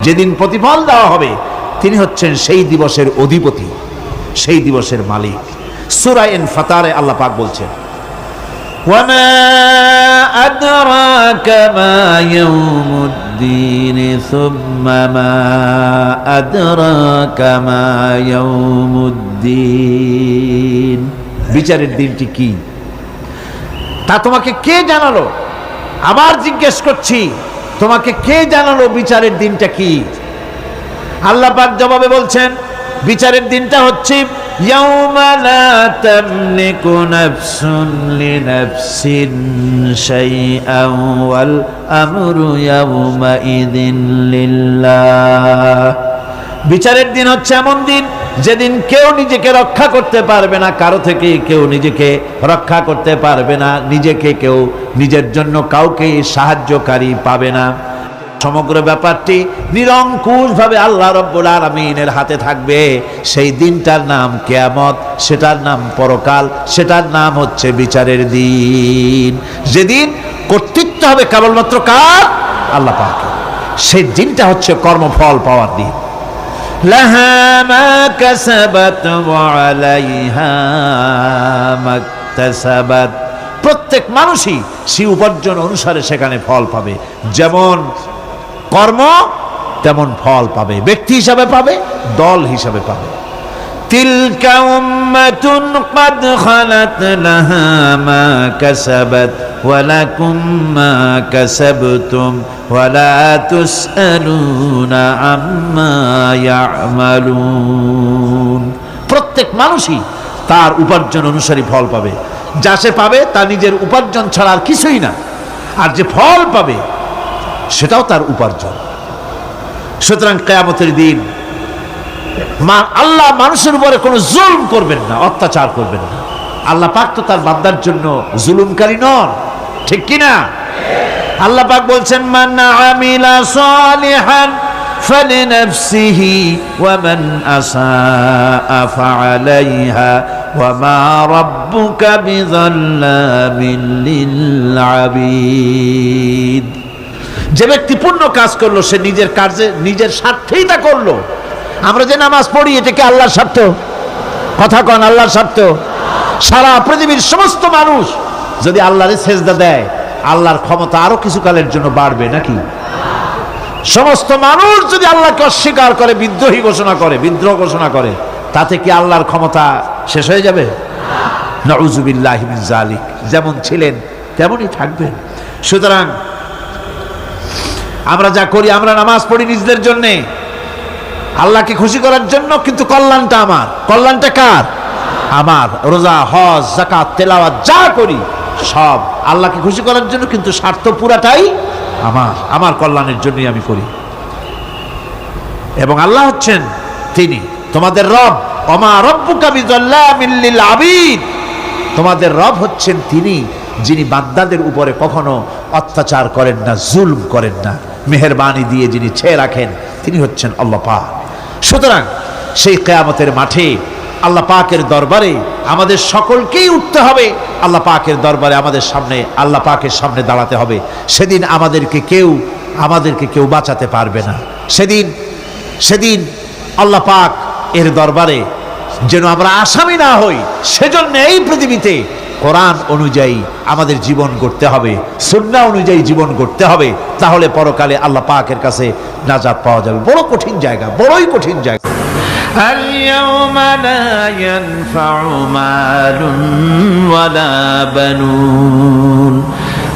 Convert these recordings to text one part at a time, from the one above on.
যেদিন প্রতিফল দেওয়া হবে তিনি হচ্ছেন সেই দিবসের অধিপতি, সেই দিবসের মালিক। সূরা ইনফিতারে আল্লাহ পাক বলছেন, ওয়ামা আদরাকা মা ইয়াউমুদ্দিন সুম্মা মা আদরাকা মা ইয়াউমুদ্দিন। বিচারের দিনটি কি তা তোমাকে কে জানালো? আবার জিজ্ঞেস করছি, তোমাকে কে জানালো বিচারের দিনটা কি? আল্লাহ পাক জবাবে বলছেন, বিচারের দিনটা হচ্ছে ইয়াউমা লা তামলিকু নাফসুন লিনাফসিন শাইআন ওয়াল আমরু ইয়াউমা ইযিন লিল্লাহ। বিচারের দিন হচ্ছে এমন দিন যেদিন কেউ নিজেকে রক্ষা করতে পারবে না, কারো থেকে কেউ নিজেকে রক্ষা করতে পারবে না, নিজেকে কেউ নিজের জন্য কাউকে সাহায্যকারী পাবে না। সমগ্র ব্যাপারটি নিরঙ্কুশভাবে আল্লাহ রাব্বুল আলামিনের হাতে থাকবে। সেই দিনটার নাম কিয়ামত, সেটার নাম পরকাল, সেটার নাম হচ্ছে বিচারের দিন। যেদিন কর্তৃত্ব হবে কেবলমাত্র কার? আল্লাহ পাকের। সেই দিনটা হচ্ছে কর্মফল পাওয়ার দিন। লাহা মা কাসাবাত ওয়া আলাইহা মাকতাসাবাত। প্রত্যেক মানুষই সেই উপার্জন অনুসারে সেখানে ফল পাবে। যেমন কর্ম তেমন ফল পাবে, ব্যক্তি হিসাবে পাবে, দল হিসাবে পাবে। তিলকা উম্মাতুন ক্বাদ খালাত লাহা মা কাসাবাত ওয়া লাকুম মা কাসাবতুম ওয়া লা তুসআলুনা আম্মা ইয়ামালুন। প্রত্যেক মানুষই তার উপার্জন অনুসারী ফল পাবে। যা সে পাবে তা নিজের উপার্জন ছাড়া আর কিছুই না, আর যে ফল পাবে সেটাও তার উপার্জন। সুতরাং কিয়ামতের দিন আল্লাহ মানুষের উপরে কোনো জুলুম করবেন না, অত্যাচার করবেন না। আল্লাহ পাক তো তার বান্দার জন্য জুলুমকারী নন, ঠিক কিনা? আল্লাহ পাক বলছেন, মান আমিলা সালিহান ফালিনাফসিহি ওয়া মান আসাআ ফাআলাইহা ওয়া মা রাব্বুকা বিযাল্লামিন লিল আবিদ। যে ব্যক্তি পুণ্য কাজ করলো সে নিজের কাজে নিজের স্বার্থেই তা করলো। আমরা যে নামাজ পড়ি এটা কি আল্লাহর স্বার্থ? কথা কন, আল্লাহর স্বার্থ? সারা পৃথিবীর সমস্ত মানুষ যদি আল্লাহরে সেজদা দেয়, আল্লাহর ক্ষমতা আরো কিছু কালের জন্য বাড়বে নাকি? সমস্ত মানুষ যদি আল্লাহকে অস্বীকার করে, বিদ্রোহী ঘোষণা করে, বিদ্রোহ ঘোষণা করে, তাতে কি আল্লাহর ক্ষমতা শেষ হয়ে যাবে? নাউযুবিল্লাহি মিন যালিক। যেমন ছিলেন তেমনই থাকবেন। সুতরাং আমরা যা করি, আমরা নামাজ পড়ি নিজেদের জন্যে, আল্লাহকে খুশি করার জন্য, কিন্তু কল্যাণটা আমার। কল্যাণটা কার? আমার। রোজা, হজ, যাকাত, তেলাওয়াত যা করি সব আল্লাহকে খুশি করার জন্য, কিন্তু স্বার্থ পুরাটাই আমার, আমার কল্যাণের জন্যই আমি করি। এবং আল্লাহ হচ্ছেন তিনি তোমাদের রব। ওমা রাব্বুকা বিযাল্লামিন লিল আবিদ। তোমাদের রব হচ্ছেন তিনি যিনি বান্দাদের উপরে কখনো অত্যাচার করেন না, জুলম করেন না, মেহেরবানি দিয়ে যিনি ছেয়ে রাখেন তিনি হচ্ছেন আল্লাহ পাক। সুতরাং সেই কিয়ামতের মাঠে আল্লাহ পাকের দরবারে আমাদের সকলকেই উঠতে হবে। আল্লাহ পাকের দরবারে আমাদের সামনে, আল্লাহ পাকের সামনে দাঁড়াতে হবে। সেদিন আমাদেরকে কেউ বাঁচাতে পারবে না। সেদিন আল্লাহ পাক এর দরবারে যেন আমরা আসামি না হই, সেজন্য এই পৃথিবীতে কোরআন অনুযায়ী আমাদের জীবন গড়তে হবে, সুন্নাহ অনুযায়ী জীবন গড়তে হবে। তাহলে পরকালে আল্লাহ পাকের কাছে নাজাত পাওয়া যাবে। বড় কঠিন জায়গা, বড়ই কঠিন জায়গা। আল-ইয়াওমা লা ইয়ানফাউ মালুন ওয়ালা বানুন।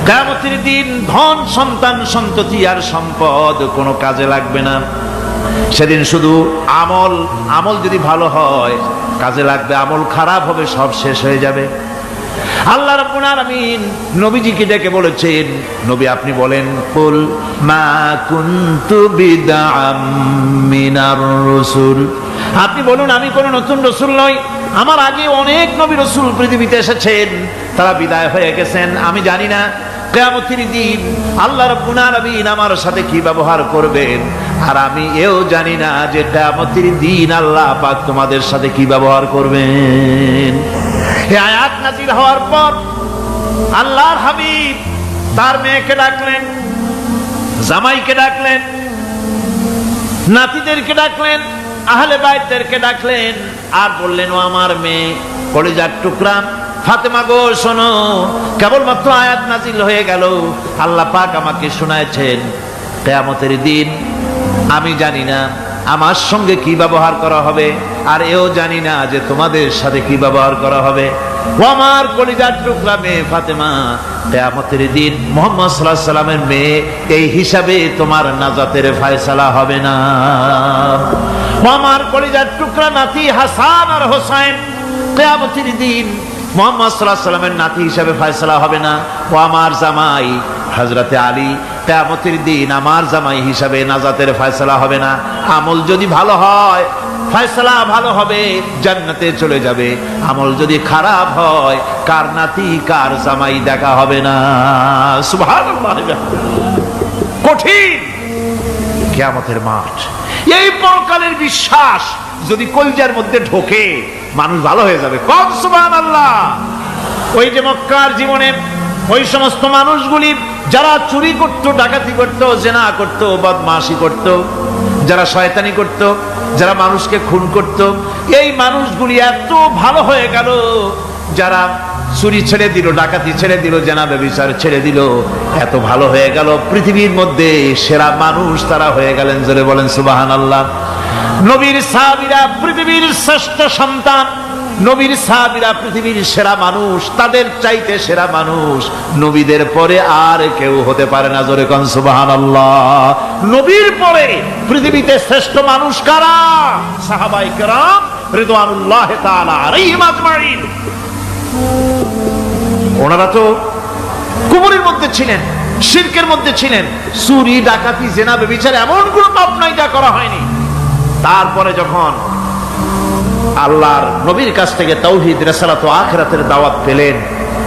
কিয়ামতের দিন ধন, সন্তান, সন্ততি আর সম্পদ কোনো কাজে লাগবে না। সেদিন শুধু আমল যদি ভালো হয় কাজে লাগবে, আমল খারাপ হবে সব শেষ হয়ে যাবে। আল্লাহ রাব্বুল আলামিন নবীজিকে ডেকে বলেছেন, নবী আপনি বলেন, কুল মা কুনতু বিদআম মিনার রাসূল। আপনি বলুন আমি কোন নতুন রাসূল নই। আমার আগে অনেক নবী রাসূল পৃথিবীতে এসেছেন, তারা বিদায় হয়ে গেছেন। আমি জানি না কিয়ামতের দিন আল্লাহ রাব্বুল আলামিন আমার সাথে কি ব্যবহার করবেন, আর আমি এও জানি না যে কিয়ামতের দিন আল্লাহ পাক তোমাদের সাথে কি ব্যবহার করবেন। এই আয়াত নাযিল হওয়ার পর আল্লাহর হাবিব তার মেয়েকে ডাকলেন, জামাইকে ডাকলেন, নাতিদেরকে ডাকলেন, আহলে বাইতদেরকে ডাকলেন, আর বললেন, ও আমার মেয়ে কলিজার টুকরা ফাতেমা গো, শোনো, কেবলমাত্র আয়াত নাজিল হয়ে গেল, আল্লাহ পাক আমাকে শোনায়ছেন কিয়ামতের দিন আমি জানি না আমার সঙ্গে কি ব্যবহার করা হবে, আর এও জানি না যে তোমাদের সাথে কি ব্যবহার করা হবে। ও আমার কলিজার টুকরা মেয়ে ফাতেমা, কিয়ামতের দিন মুহাম্মদ সাল্লাল্লাহু আলাইহি সাল্লামের মেয়ে, এই হিসাবে তোমার নাজাতের ফয়সালা হবে না। ও আমার কলিজার টুকরা নাতি হাসান আর হোসেন, কিয়ামতের দিন মুহাম্মদ সাল্লাল্লাহু আলাইহি সাল্লামের নাতি হিসাবে ফয়সালা হবে না। ও আমার জামাই হযরতে আলী, কিয়ামতের দিন আমার জামাই হিসাবে নাজাতের ফয়সালা হবে না। আমল যদি ভালো হয় ফয়সালা ভালো হবে, জান্নাতে চলে যাবে। আমল যদি খারাপ হয় কার নাতি কার জামাই দেখা হবে না। সুবহানাল্লাহ। কঠিন কিয়ামতের মাঠ। এই পরকালের বিশ্বাস যদি কলিজার মধ্যে ঢোকে, মানুষ ভালো হয়ে যাবে। কম সুবহানাল্লাহ। ওই যে মক্কার জীবনে ওই সমস্ত মানুষগুলি যারা চুরি করত, ডাকাতি করত, জেনা করত, বদমাশি করত, যারা শয়তানি করত, যারা মানুষকে খুন করত, এই মানুষগুলি এত ভালো হয়ে গেল, যারা চুরি ছেড়ে দিল, ডাকাতি ছেড়ে দিল, জেনা ব্যভিচার ছেড়ে দিল, এত ভালো হয়ে গেল, পৃথিবীর মধ্যে সেরা মানুষ তারা হয়ে গেলেন। জোরে বলেন সুবহানাল্লাহ। নবীর সাহাবীরা পৃথিবীর শ্রেষ্ঠ সন্তান, নবীর সাহাবীরা পৃথিবীর সেরা মানুষ, তাদের চাইতে সেরা মানুষ নবীদের পরে আর কেউ হতে পারে না। জোরে কোন সুবহানাল্লাহ। নবীর পরে পৃথিবীতে শ্রেষ্ঠ মানুষ কারা? সাহাবায়ে কেরাম রিদওয়ানুল্লাহ তাআলা আলাইহিম আজমাইন। ওনারা তো কুফরের মধ্যে ছিলেন, শিরকের মধ্যে ছিলেন, চুরি ডাকাতি জেনা ব্যভিচার এমন কোন পাপ নাই যা করা হয়নি। তারপরে যখন আল্লাহর নবীর কাছ থেকে তাওহীদ, রিসালাত ও আখিরাতের দাওয়াত পেলেন,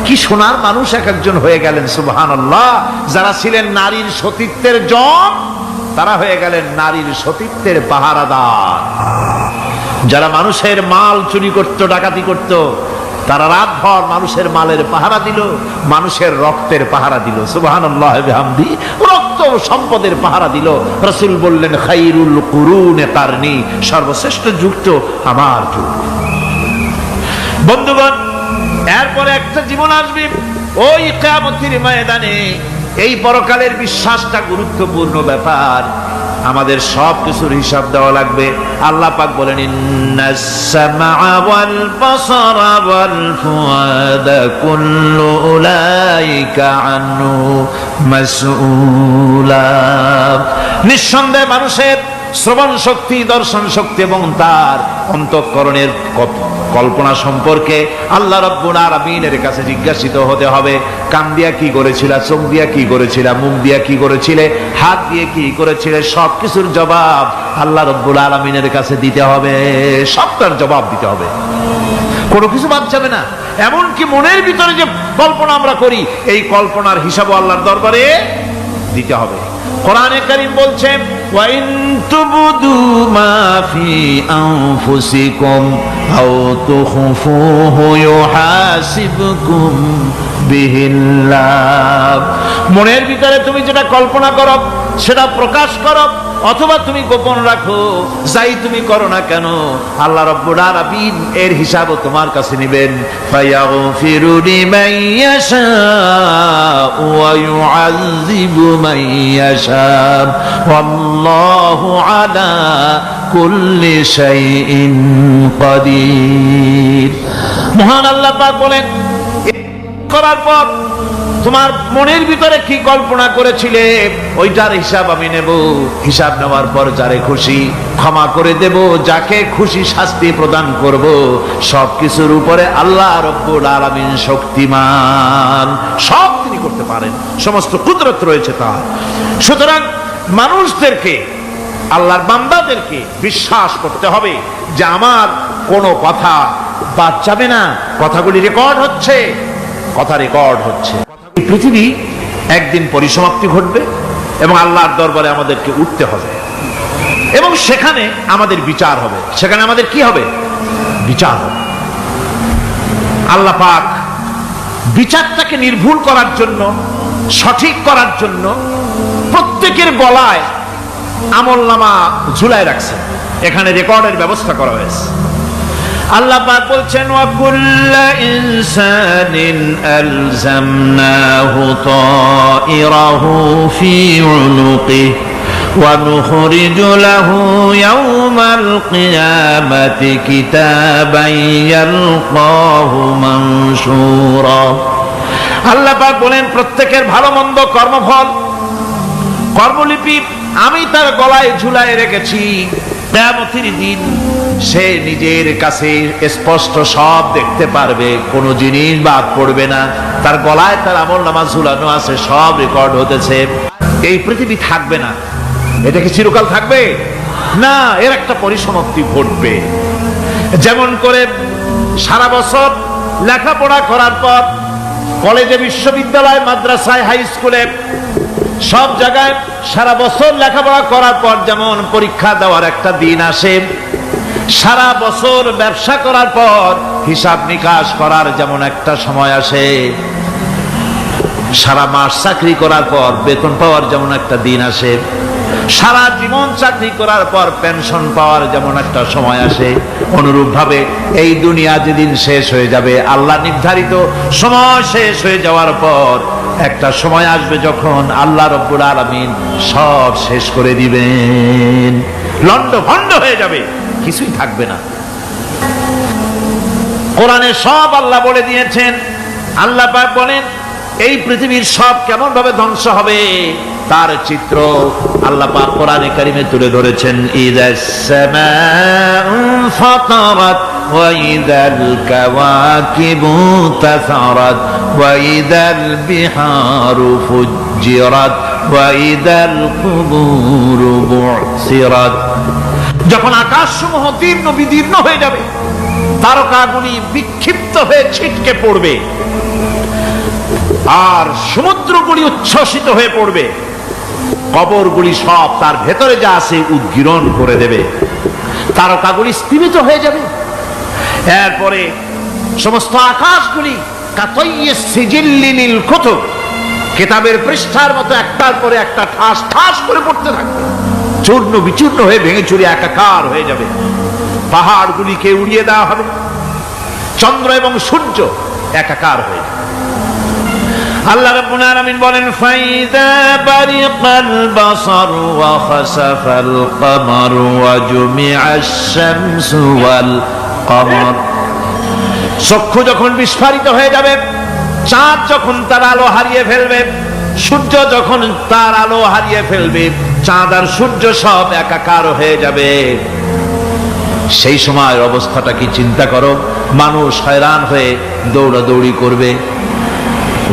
কি সোনার মানুষ এক একজন হয়ে গেলেন। সুবহানাল্লাহ। যারা ছিলেন নারীর সতীত্বের জম, তারা হয়ে গেলেন নারীর সতীত্বের পাহারাদার। যারা মানুষের মাল চুরি করত, ডাকাতি করত, তারা রাতভর মানুষের মালের পাহারা দিল, মানুষের রক্তের পাহারা দিল। সুবহানাল্লাহ বিহামদি। রক্ত সম্পদের পাহারা দিল। রাসূল বললেন, খায়রুল কুরুনে কারনি, সর্বশ্রেষ্ঠ যুগ তো আমার যুগ। বন্ধুগণ, এরপরে একটা জীবন আসবে ওই কিয়ামতের ময়দানে। এই পরকালের বিশ্বাসটা গুরুত্বপূর্ণ ব্যাপার। আমাদের সব কিছুর হিসাব দেওয়া লাগবে। আল্লাহ পাক বলেন, ইন্নাস সামআ ওয়াল বাসারা ওয়াল ফুআদা কুল্লু উলাইকা আনহু মাসউলা। নিঃসন্দেহে মানুষের শ্রবণ শক্তি, দর্শন শক্তি এবং তার অন্তঃকরণের কল্পনা সম্পর্কে আল্লাহ রাব্বুল আলামিনের কাছে জিজ্ঞাসিত হতে হবে। কান দিয়া কি করেছিলা, চোখ দিয়া কি করেছিলা, মুখ দিয়া কি করেছিলে, হাত দিয়ে কি করেছিলে, সবকিছুর জবাব আল্লাহ রাব্বুল আলামিনের কাছে দিতে হবে। সবটার জবাব দিতে হবে, কোনো কিছু বাদ যাবে না। এমনকি মনের ভিতরে যে কল্পনা আমরা করি, এই কল্পনার হিসাবও আল্লাহর দরবারে দিতে হবে। কোরআনে কারীম বলছে, ওয়া ইন তুবদু মা ফি আনফুসিকুম আও তুখফুহু ইউহাসিবকুম বিহিল্লাহ। মনের ভিতরে তুমি যেটা কল্পনা করো সেটা প্রকাশ করো, অথবা তুমি গোপন রাখো, যাই তুমি করো না কেন, আল্লাহ রাব্বুল আলামিন এর হিসাবও তোমার কাছে নেবেন। ফায়াগফিরু লিমান ইয়াশাউ ওয়া ইউআযযিবু মান ইয়াশাউ ওয়াল্লাহু আলা কুল্লি শাইইন কাদির। মহান আল্লাহ পাক বলেন, করার পর তোমার মনের ভিতরে কি কল্পনা করেছিলে ওইটার হিসাব আমি নেব। হিসাব নেওয়ার পর যারে খুশি ক্ষমা করে দেব, যাকে খুশি শাস্তি প্রদান করব। সবকিছুর উপরে আল্লাহ রাব্বুল আলামিন শক্তিমান, সব তিনি করতে পারেন, সমস্ত কুদরত রয়েছে তার। সুতরাং মানুষদেরকে, আল্লাহর বান্দাদেরকে বিশ্বাস করতে হবে যে আমার কোনো কথা বাদ যাবে না, কথাগুলি রেকর্ড হচ্ছে, কথা রেকর্ড হচ্ছে। পৃথিবী একদিন পরিসমাপ্তি ঘটবে এবং আল্লাহর দরবারে আমাদেরকে উঠতে হবে এবং সেখানে আমাদের বিচার হবে। সেখানে আমাদের কি হবে? বিচার হবে। আল্লাহ পাক বিচারটাকে নির্ভুল করার জন্য, সঠিক করার জন্য প্রত্যেকের গলায় আমলনামা ঝুলায় রাখছেন, এখানে রেকর্ডের ব্যবস্থা করা হয়েছে। আল্লাহ পাক বলছেন ওয়া কুল্লু ইনসানিন আলজামনাহু তাইরাহু ফি উনুকিহি ওয়া নুখরিজু লাহু ইয়াওমাল কিয়ামাতি কিতাবান ইয়ালকাহু মানশুরা। আল্লাহ পাক বলেন প্রত্যেকের ভালো মন্দ কর্মফল, কর্মলিপি আমি তার গলায় ঝুলায় রেখেছি। কিয়ামতের দিন সে নিজের কাছে স্পষ্ট সব দেখতে পারবে, কোনো জিনিস বাদ পড়বে না। তার গলায় তার আমলনামা ঝুলানো আছে, সব রেকর্ড হতেছে। এই পৃথিবী থাকবে না, এটা কি চিরকাল থাকবে না, এর একটা পরিসমাপ্তি ঘটবে। যেমন করে সারা বছর লেখাপড়া করার পর কলেজে, বিশ্ববিদ্যালয়, মাদ্রাসায়, হাই স্কুলে, সব জায়গায় সারা বছর লেখাপড়া করার পর যেমন পরীক্ষা দেওয়ার একটা দিন আসে, সারা বছর ব্যবসা করার পর হিসাব নিকাশ করার যেমন একটা সময় আসে, সারা মাস চাকরি করার পর বেতন পাওয়ার যেমন একটা দিন আসে, সারা জীবন চাকরি করার পর পেনশন পাওয়ার যেমন একটা সময় আসে, অনুরূপ ভাবে এই দুনিয়া যেদিন শেষ হয়ে যাবে, আল্লাহ নির্ধারিত সময় শেষ হয়ে যাওয়ার পর একটা সময় আসবে যখন আল্লাহ রব্বুল আলামিন সব শেষ করে দিবেন, লন্ডভন্ড হয়ে যাবে, কিছুই থাকবে না। কোরআনে সব আল্লাহ বলে দিয়েছেন। আল্লাহ পাক বলেন এই পৃথিবীর সব কেমন ভাবে ধ্বংস হবে তার চিত্র আল্লাহ পাক কোরআনে কারিমে তুলে ধরেছেন। ইযাস সামাউ ফাতারাত ওয়া ইযাল কাওয়াকিবু তাসারাত ওয়া ইযাল বিহারু ফুজ্জিরাত ওয়া ইযাল কুবুরু বু'সিরাত। যখন আকাশসমূহ দীর্ণ বিদীর্ণ হয়ে যাবে, তারকাগুলি বিক্ষিপ্ত হয়ে ছিটকে পড়বে, আর সমুদ্রগুলি উচ্ছ্বসিত হয়ে পড়বে, কবরগুলি সব তার ভেতরে যা আছে উদ্গীরণ করে দেবে, তারকাগুলি স্থিমিত হয়ে যাবে। এরপরে সমস্ত আকাশগুলি কাতাইয়িস সিজিল্লিল কুতুব, কিতাবের পৃষ্ঠার মতো একটার পরে একটা ঠাস ঠাস করে পড়তে থাকবে, চূর্ণ বিচূর্ণ হয়ে ভেঙে চুরে একাকার হয়ে যাবে। পাহাড়গুলিকে উড়িয়ে দেওয়া হবে, চন্দ্র এবং সূর্য একাকার হয়ে যাবে। আল্লাহ রাব্বুল আলামিন বলেন ফাইদা বারিকাল বাসার ওয়া খাসাফাল কমার ওয়া জুমিআশ শামসু ওয়াল কমার। চক্ষু যখন বিস্ফারিত হয়ে যাবে, চাঁদ যখন তার আলো হারিয়ে ফেলবে, সূর্য যখন তার আলো হারিয়ে ফেলবে, চাঁদ আর সূর্য সব একাকার হয়ে যাবে, সেই সময়ের অবস্থাটা কি চিন্তা করো। মানুষ হয়রান হয়ে দৌড়াদৌড়ি করবে।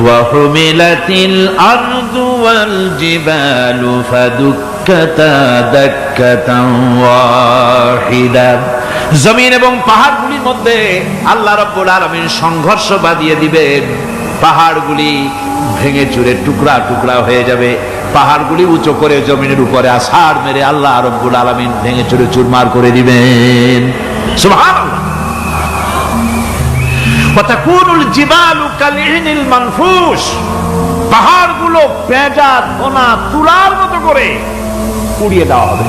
ওয়াহুমিলাতিল আরদু ওয়াল জিবালু ফাদুক্কাতা দাক্কাতান ওয়াহিদা। জমিন এবং পাহাড়গুলির মধ্যে আল্লাহ রাব্বুল আলামিন সংঘর্ষ বাঁধিয়ে দিবেন, পাহাড়গুলি ভেঙে চুরে টুকরা টুকরা হয়ে যাবে, পাহাড়গুলি উঁচু করে জমিনের উপরে আছাড় মেরে আল্লাহ রাব্বুল আলামিন ভেঙে চুরে চুরমার করে দিবেন। সুবহানাল্লাহ। ওয়াতাকুনুল জিবালু কালইনিল মানফুশ, পাহাড়গুলো পেঁজা কোনা তুলার মতো করে উড়িয়ে দেওয়া হবে,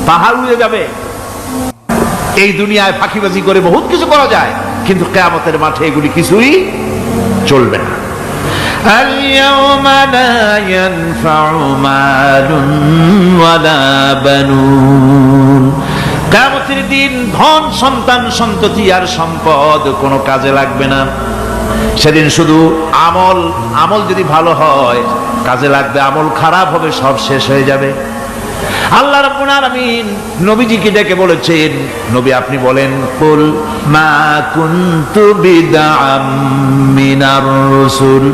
পাহাড় উড়ে যাবে। এই দুনিয়ায় ফাঁকিবাজি করে বহুত কিছু করা যায়, কিন্তু কিয়ামতের মাঠে এগুলি কিছুই চলবে না। اليوم لا ينفع مال ولا بنون। কিয়ামতের দিন ধন, সন্তান, সন্ততি আর সম্পদ কোনো কাজে লাগবে না। সেদিন শুধু আমল যদি ভালো হয় কাজে লাগবে, আমল খারাপ হবে সব শেষ হয়ে যাবে। আল্লাহ রাব্বুল আলামিন নবীজিকে ডেকে বলেছেন, নবী আপনি বলেন, কুল মা কুনতু বিদআম মিনার রাসূল।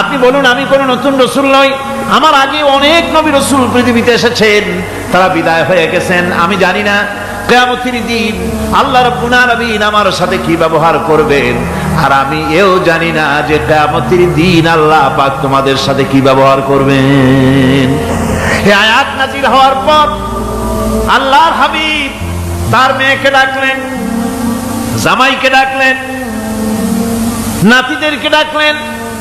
আপনি বলুন আমি কোন নতুন রাসূল নই, আমার আগে অনেক নবী রাসূল পৃথিবীতে এসেছেন, তারা বিদায় হয়ে গেছেন। আমি জানি না কিয়ামতের দিন আল্লাহ রাব্বুল আলামিন আমার সাথে কি ব্যবহার করবেন, আর আমি এও জানি না যে কিয়ামতের দিন আল্লাহ পাক তোমাদের সাথে কি ব্যবহার করবেন। এই আয়াত নাযিল হওয়ার পর আল্লাহর হাবিব তার মেয়েকে ডাকলেন, জামাইকে ডাকলেন, নাতিদেরকে ডাকলেন,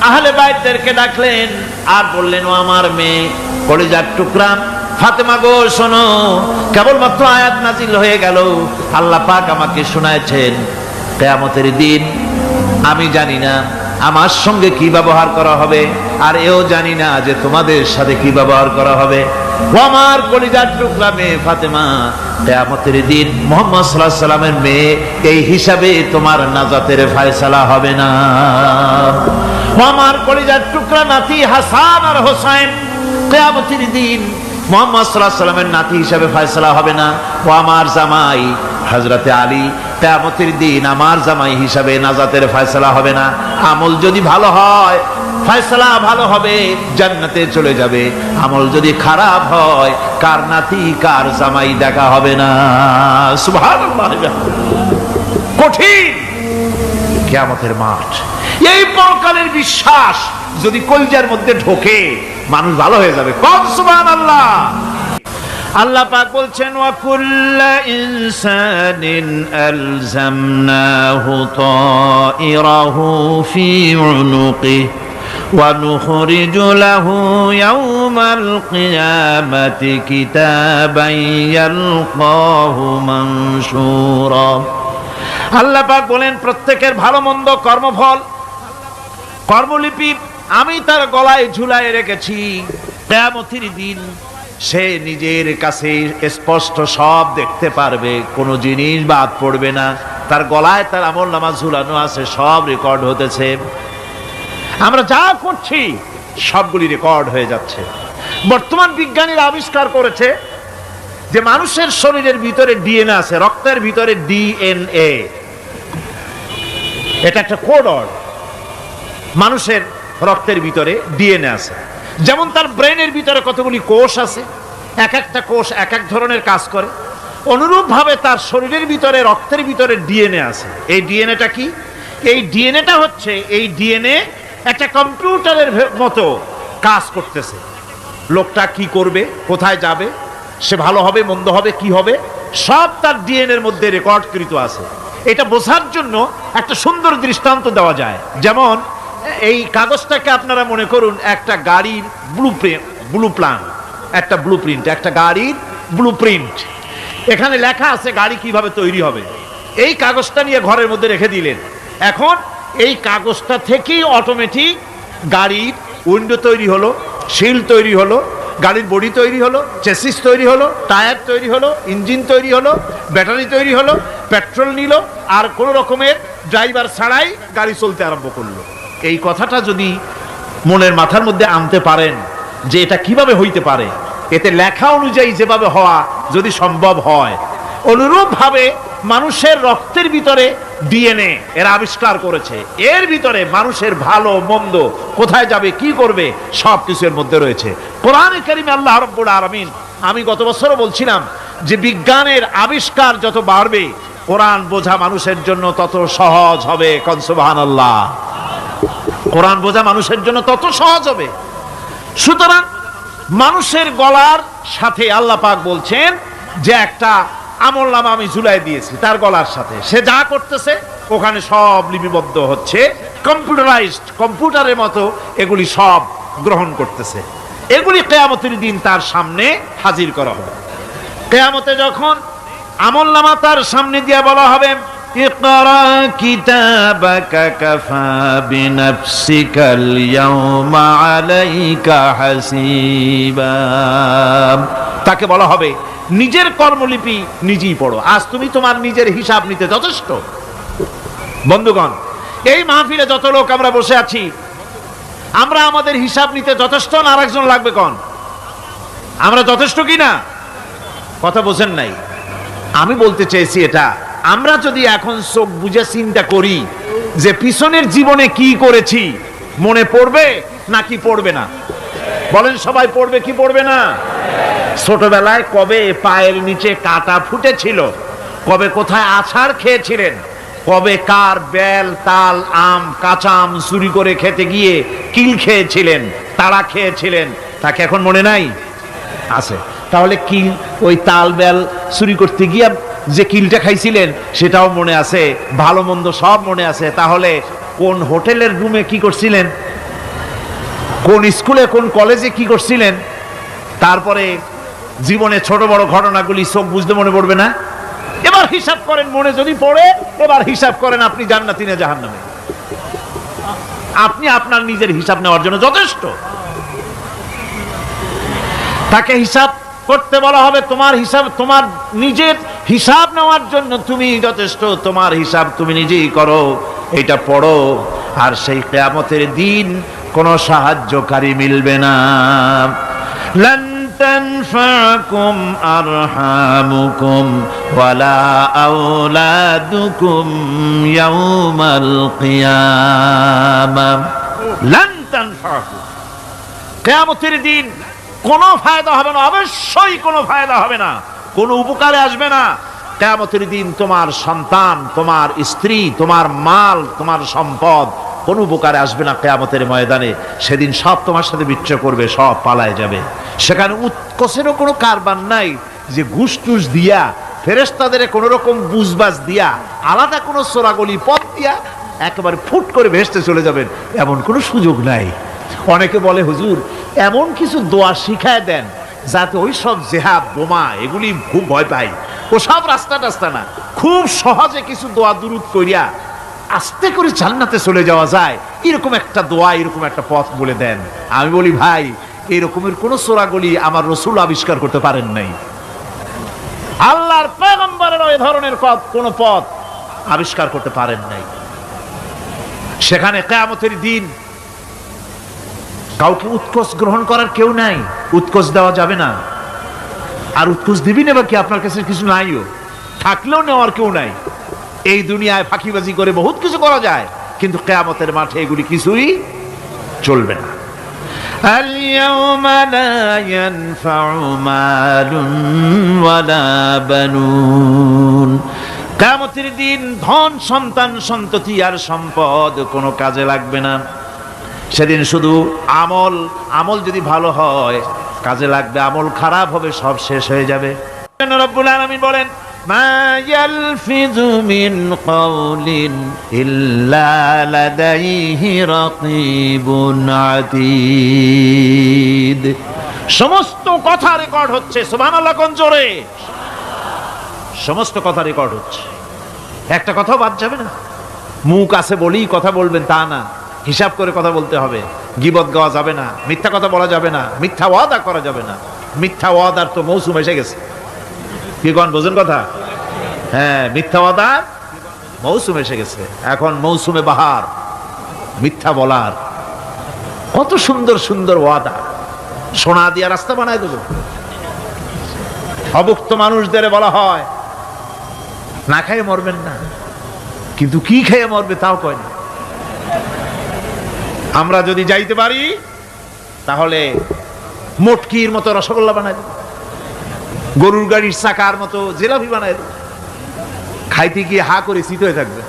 আহলে বাইতদেরকে ডাকলেন, আর বললেন ও আমার মেয়ে, কলিজার টুকরা, ফাতেমা গো শোনো, কেবলমাত্র আয়াত নাজিল হয়ে গেল, আল্লাহ পাক আমাকে শোনাচ্ছেন কিয়ামতের দিন আমি জানি না আমার সঙ্গে কি ব্যবহার করা হবে, আর এও জানি না যে তোমাদের সাথে কি ব্যবহার করা হবে। ও আমার কলিজার টুকরা মেয়ে ফাতেমা, কিয়ামতের দিন মুহাম্মদ সাল্লাল্লাহু আলাইহি সাল্লামের মেয়ে, এই হিসাবে তোমার নাজাতের ফয়সালা হবে না। ও আমার কলিজার টুকরা নাতি হাসান আর হোসেন, কিয়ামতের দিন মুহাম্মদ সাল্লাল্লাহু আলাইহি সাল্লামের নাতি হিসাবে ফয়সালা হবে না। ও আমার জামাই হযরতে আলী, কিয়ামতের দিন আমার জামাই হিসাবে নাজাতের ফয়সালা হবে না। আমল যদি ভালো হয় ফয়সালা ভালো হবে, জান্নাতে চলে যাবে। আমল যদি খারাপ হয় কার নাতি কার জামাই দেখা হবে না। সুবহানাল্লাহ। কঠিন কিয়ামতের মাঠ। এই পরকালের বিশ্বাস যদি কলিজার মধ্যে ঢোকে মানুষ ভালো হয়ে যাবে। কোন সুবহানাল্লাহ। আল্লাহ পাক বলছেন ওয়া কুল্লু ইনসানিন আলজামনাহু তাইরাহু ফি উনুকিহি ওয়া নুখরিজু লাহু ইয়াওমাল কিয়ামাতি কিতাবান ইয়ালকাহু মানশুরা। আল্লাহ পাক বলেন প্রত্যেকের ভালো মন্দ কর্মফল কর্মলিপি আমি তার গলায় ঝুলায় রেখেছি। কিয়ামতের দিন সে নিজের কাছে স্পষ্ট সব দেখতে পারবে, কোনো জিনিস বাদ পড়বে না। তার গলায় তার আমলনামা ঝুলানো আছে, সব রেকর্ড হতেছে। আমরা যা করছি সবগুলি রেকর্ড হয়ে যাচ্ছে। বর্তমান বিজ্ঞানীরা আবিষ্কার করেছে যে মানুষের শরীরের ভিতরে ডিএনএ আছে, রক্তের ভিতরে ডিএনএ, এটা একটা কোড। মানুষের রক্তের ভিতরে ডিএনএ আছে। যেমন তার ব্রেনের ভিতরে কতগুলি কোষ আছে, এক একটা কোষ এক এক ধরনের কাজ করে, অনুরূপভাবে তার শরীরের ভিতরে রক্তের ভিতরে ডিএনএ আছে। এই ডিএনএটা কি? এই ডিএনএটা হচ্ছে, এই ডিএনএ একটা কম্পিউটারের মতো কাজ করতেছে। লোকটা কি করবে, কোথায় যাবে, সে ভালো হবে মন্দ হবে কি হবে, সব তার ডিএনএর মধ্যে রেকর্ডকৃত আছে। এটা বোঝার জন্য একটা সুন্দর দৃষ্টান্ত দেওয়া যায়। যেমন এই কাগজটাকে আপনারা মনে করুন একটা গাড়ির একটা ব্লুপ্রিন্ট, একটা গাড়ির ব্লুপ্রিন্ট। এখানে লেখা আছে গাড়ি কিভাবে তৈরি হবে। এই কাগজটা নিয়ে ঘরের মধ্যে রেখে দিলেন। এখন এই কাগজটা থেকেই অটোমেটিক গাড়ির উইন্ডো তৈরি হলো, শিল তৈরি হলো, গাড়ির বডি তৈরি হলো, চেসিস তৈরি হলো, টায়ার তৈরি হলো, ইঞ্জিন তৈরি হলো, ব্যাটারি তৈরি হলো, পেট্রোল নিল, আর কোনো রকমের ড্রাইভার ছাড়াই গাড়ি চলতে আরম্ভ করলো। এই কথাটা যদি মনের মাথার মধ্যে আনতে পারেন যে এটা কিভাবে হইতে পারে, এতে লেখা অনুযায়ী যেভাবে হওয়া যদি সম্ভব হয়, অনুরূপভাবে মানুষের রক্তের ভিতরে ডিএনএ এরা আবিষ্কার করেছে। এর ভিতরে মানুষের ভালো মন্দ, কোথায় যাবে কি করবে, সব কিছুর মধ্যে রয়েছে। কোরআনে কারিমে আল্লাহ রাব্বুল আলামিন, আমি গত বছরও বলছিলাম যে বিজ্ঞানের আবিষ্কার যত বাড়বে কোরআন বোঝা মানুষের জন্য তত সহজ হবে। কোন সুবহানাল্লাহ। কোরআন বোঝা মানুষের জন্য তত সহজ হবে। সুতরাং মানুষের গলার সাথে আল্লাহ পাক বলছেন যে একটা আমলনামা আমি ঝুলাই দিয়েছি তার গলার সাথে, সে যা করতেছে ওখানে সব লিপিবদ্ধ হচ্ছে, কম্পিউটারাইজড, কম্পিউটারের মতো এগুলি সব গ্রহণ করতেছে। এগুলি কিয়ামতের দিন তার সামনে হাজির করা হবে। কিয়ামতে যখন আমলনামা তার সামনে দিয়ে বলা হবে ইকরা কিতাবাকা কাফা বিনাফসিকাল ইয়াওমা আলাইকা হাসিবা, তাকে বলা হবে নিজের কর্মলিপি নিজেই পড়ো, আজ তুমি তোমার নিজের হিসাব নিতে যথেষ্ট। বন্ধুগণ, এই মাহফিলে যত লোক আমরা বসে আছি, আমরা আমাদের হিসাব নিতে যথেষ্ট না আরেকজন লাগবে? কোন আমরা যথেষ্ট কি না? কথা বোঝেন নাই। আমি বলতে চেয়েছি এটা, আমরা যদি এখন চোখ বুঝে চিন্তা করি যে পিছনের জীবনে কি করেছি, মনে পড়বে নাকি পড়বে না? বলেন সবাই, পড়বে কি পড়বে না? ছোটবেলায় কবে পায়ের নিচে কাটা ফুটেছিল, কবে কোথায় আছাড় খেয়েছিলেন, কবে কার বেল তাল আম কাঁচা আম চুরি করে খেতে গিয়ে কিল খেয়েছিলেন, তাড়া খেয়েছিলেন, তাকে এখন মনে নাই? আছে। তাহলে কিল, ওই তাল বেল চুরি করতে গিয়ে যে কিলটা খাইছিলেন সেটাও মনে আছে, ভালো মন্দ সব মনে আছে। তাহলে কোন হোটেলের রুমে কি করছিলেন, কোন স্কুলে কোন কলেজে কি করছিলেন, তারপরে জীবনে ছোট বড় ঘটনাগুলি চোখ বুঝতে মনে পড়বে না? এবার হিসাব করেন, মনে যদি পড়ে এবার হিসাব করেন আপনি জান্নাতি না জাহান্নামে। আপনি আপনার নিজের হিসাব নেওয়ার জন্য যথেষ্ট। তাকে হিসাব করতে বলা হবে, তোমার হিসাব, তোমার নিজের হিসাব নেওয়ার জন্য তুমি যথেষ্ট, তোমার হিসাব তুমি নিজেই করো, এটা পড়ো। আর সেই কিয়ামতের দিন কোনো সাহায্যকারী মিলবে না। লান তানফাকুম আরহামুকুম ওয়ালা আওলাদুকুম ইয়াউমাল কিয়ামাহ। লান তানফাকুম, কিয়ামতের দিন কোনো ফায়দা হবে না, অবশ্যই কোনো ফায়দা হবে না, কোনো উপকারে আসবে না। কিয়ামতের দিন তোমার সন্তান, তোমার স্ত্রী, তোমার মাল, তোমার সম্পদ কোনো উপকারে আসবে না কিয়ামতের ময়দানে। সেদিন সব তোমার সাথে বিচ্ছ করবে, সব পালায় যাবে। সেখানে উৎকোষেরও কোনো কারবার নাই যে ঘুষ টুস দিয়া, ফেরেশতাদের কোনো রকম বুঝবাজ দিয়া, আলাদা কোনো চোরাগলি পথ দিয়া একেবারে ফুট করে ভেসতে চলে যাবেন, এমন কোনো সুযোগ নাই। অনেকে বলে হুজুর এমন কিছু দোয়া শিখায় দেন যাতে ওই সব জেহাদ বোমা এগুলি খুব ভয় পাই, ও সব রাস্তা টাস্তা না, খুব সহজে কিছু দোয়া দুরূদ করিয়া আস্তে করে জান্নাতে চলে যাওয়া যায়, এরকম একটা দোয়া, এরকম একটা পথ বলে দেন। আমি বলি ভাই, এরকমের কোন চোরাগলি আমার রাসূল আবিষ্কার করতে পারেন নাই, আল্লাহর পয়গম্বরের ওই ধরনের কোন পথ আবিষ্কার করতে পারেন নাই। সেখানে কিয়ামতের দিন কাউকে উৎকোষ গ্রহণ করার কেউ নাই, উৎকোষ দেওয়া যাবে না। আর উৎকোষ দিবি নেবা কি, আপনার কাছে কিছু নাইও, থাকলেও নেওয়ার কেউ নাই। এই দুনিয়ায় ফাঁকিবাজি করে বহুত কিছু করা যায়, কিন্তু কিয়ামতের মাঠে এগুলি কিছুই চলবে না। اليوم لا ينفع مال ولا بنون। কিয়ামতের দিন ধন, সন্তান, সন্ততি আর সম্পদ কোনো কাজে লাগবে না। সেদিন শুধু আমল, আমল যদি ভালো হয় কাজে লাগবে, আমল খারাপ হবে সব শেষ হয়ে যাবে। রব্বুল আলামিন বলেন, মা ইয়ালফিযু মিন কাওলিন ইল্লা লাদাইহি রাকীবুন আতীদ। সমস্ত কথা রেকর্ড হচ্ছে, সুবহানাল্লাহ কোন জোরে। সমস্ত কথা রেকর্ড হচ্ছে, একটা কথাও বাদ যাবে না। মুখ আছে বলেই কথা বলবেন তা না, হিসাব করে কথা বলতে হবে। গীবত গাওয়া যাবে না, মিথ্যা কথা বলা যাবে না, মিথ্যা ওয়াদা করা যাবে না। মিথ্যা ওয়াদার তো মৌসুম এসে গেছে, কি কোন বোঝেন কথা? হ্যাঁ, মিথ্যা ওয়াদার মৌসুম এসে গেছে। এখন মৌসুমে বাহার, মিথ্যা বলার। কত সুন্দর সুন্দর ওয়াদা, সোনা দিয়া রাস্তা বানায় দেব। অভুক্ত মানুষদের বলা হয় না খেয়ে মরবেন না, কিন্তু কি খেয়ে মরবে তাও কয় না। আমরা যদি যাইতে পারি তাহলে মটকির মতো রসগোল্লা বানাই দেব, গরুর গাড়ির চাকার মতো জিলাপি বানাই দেব, খাইতে গিয়ে হা করে চিত হয়ে থাকবে।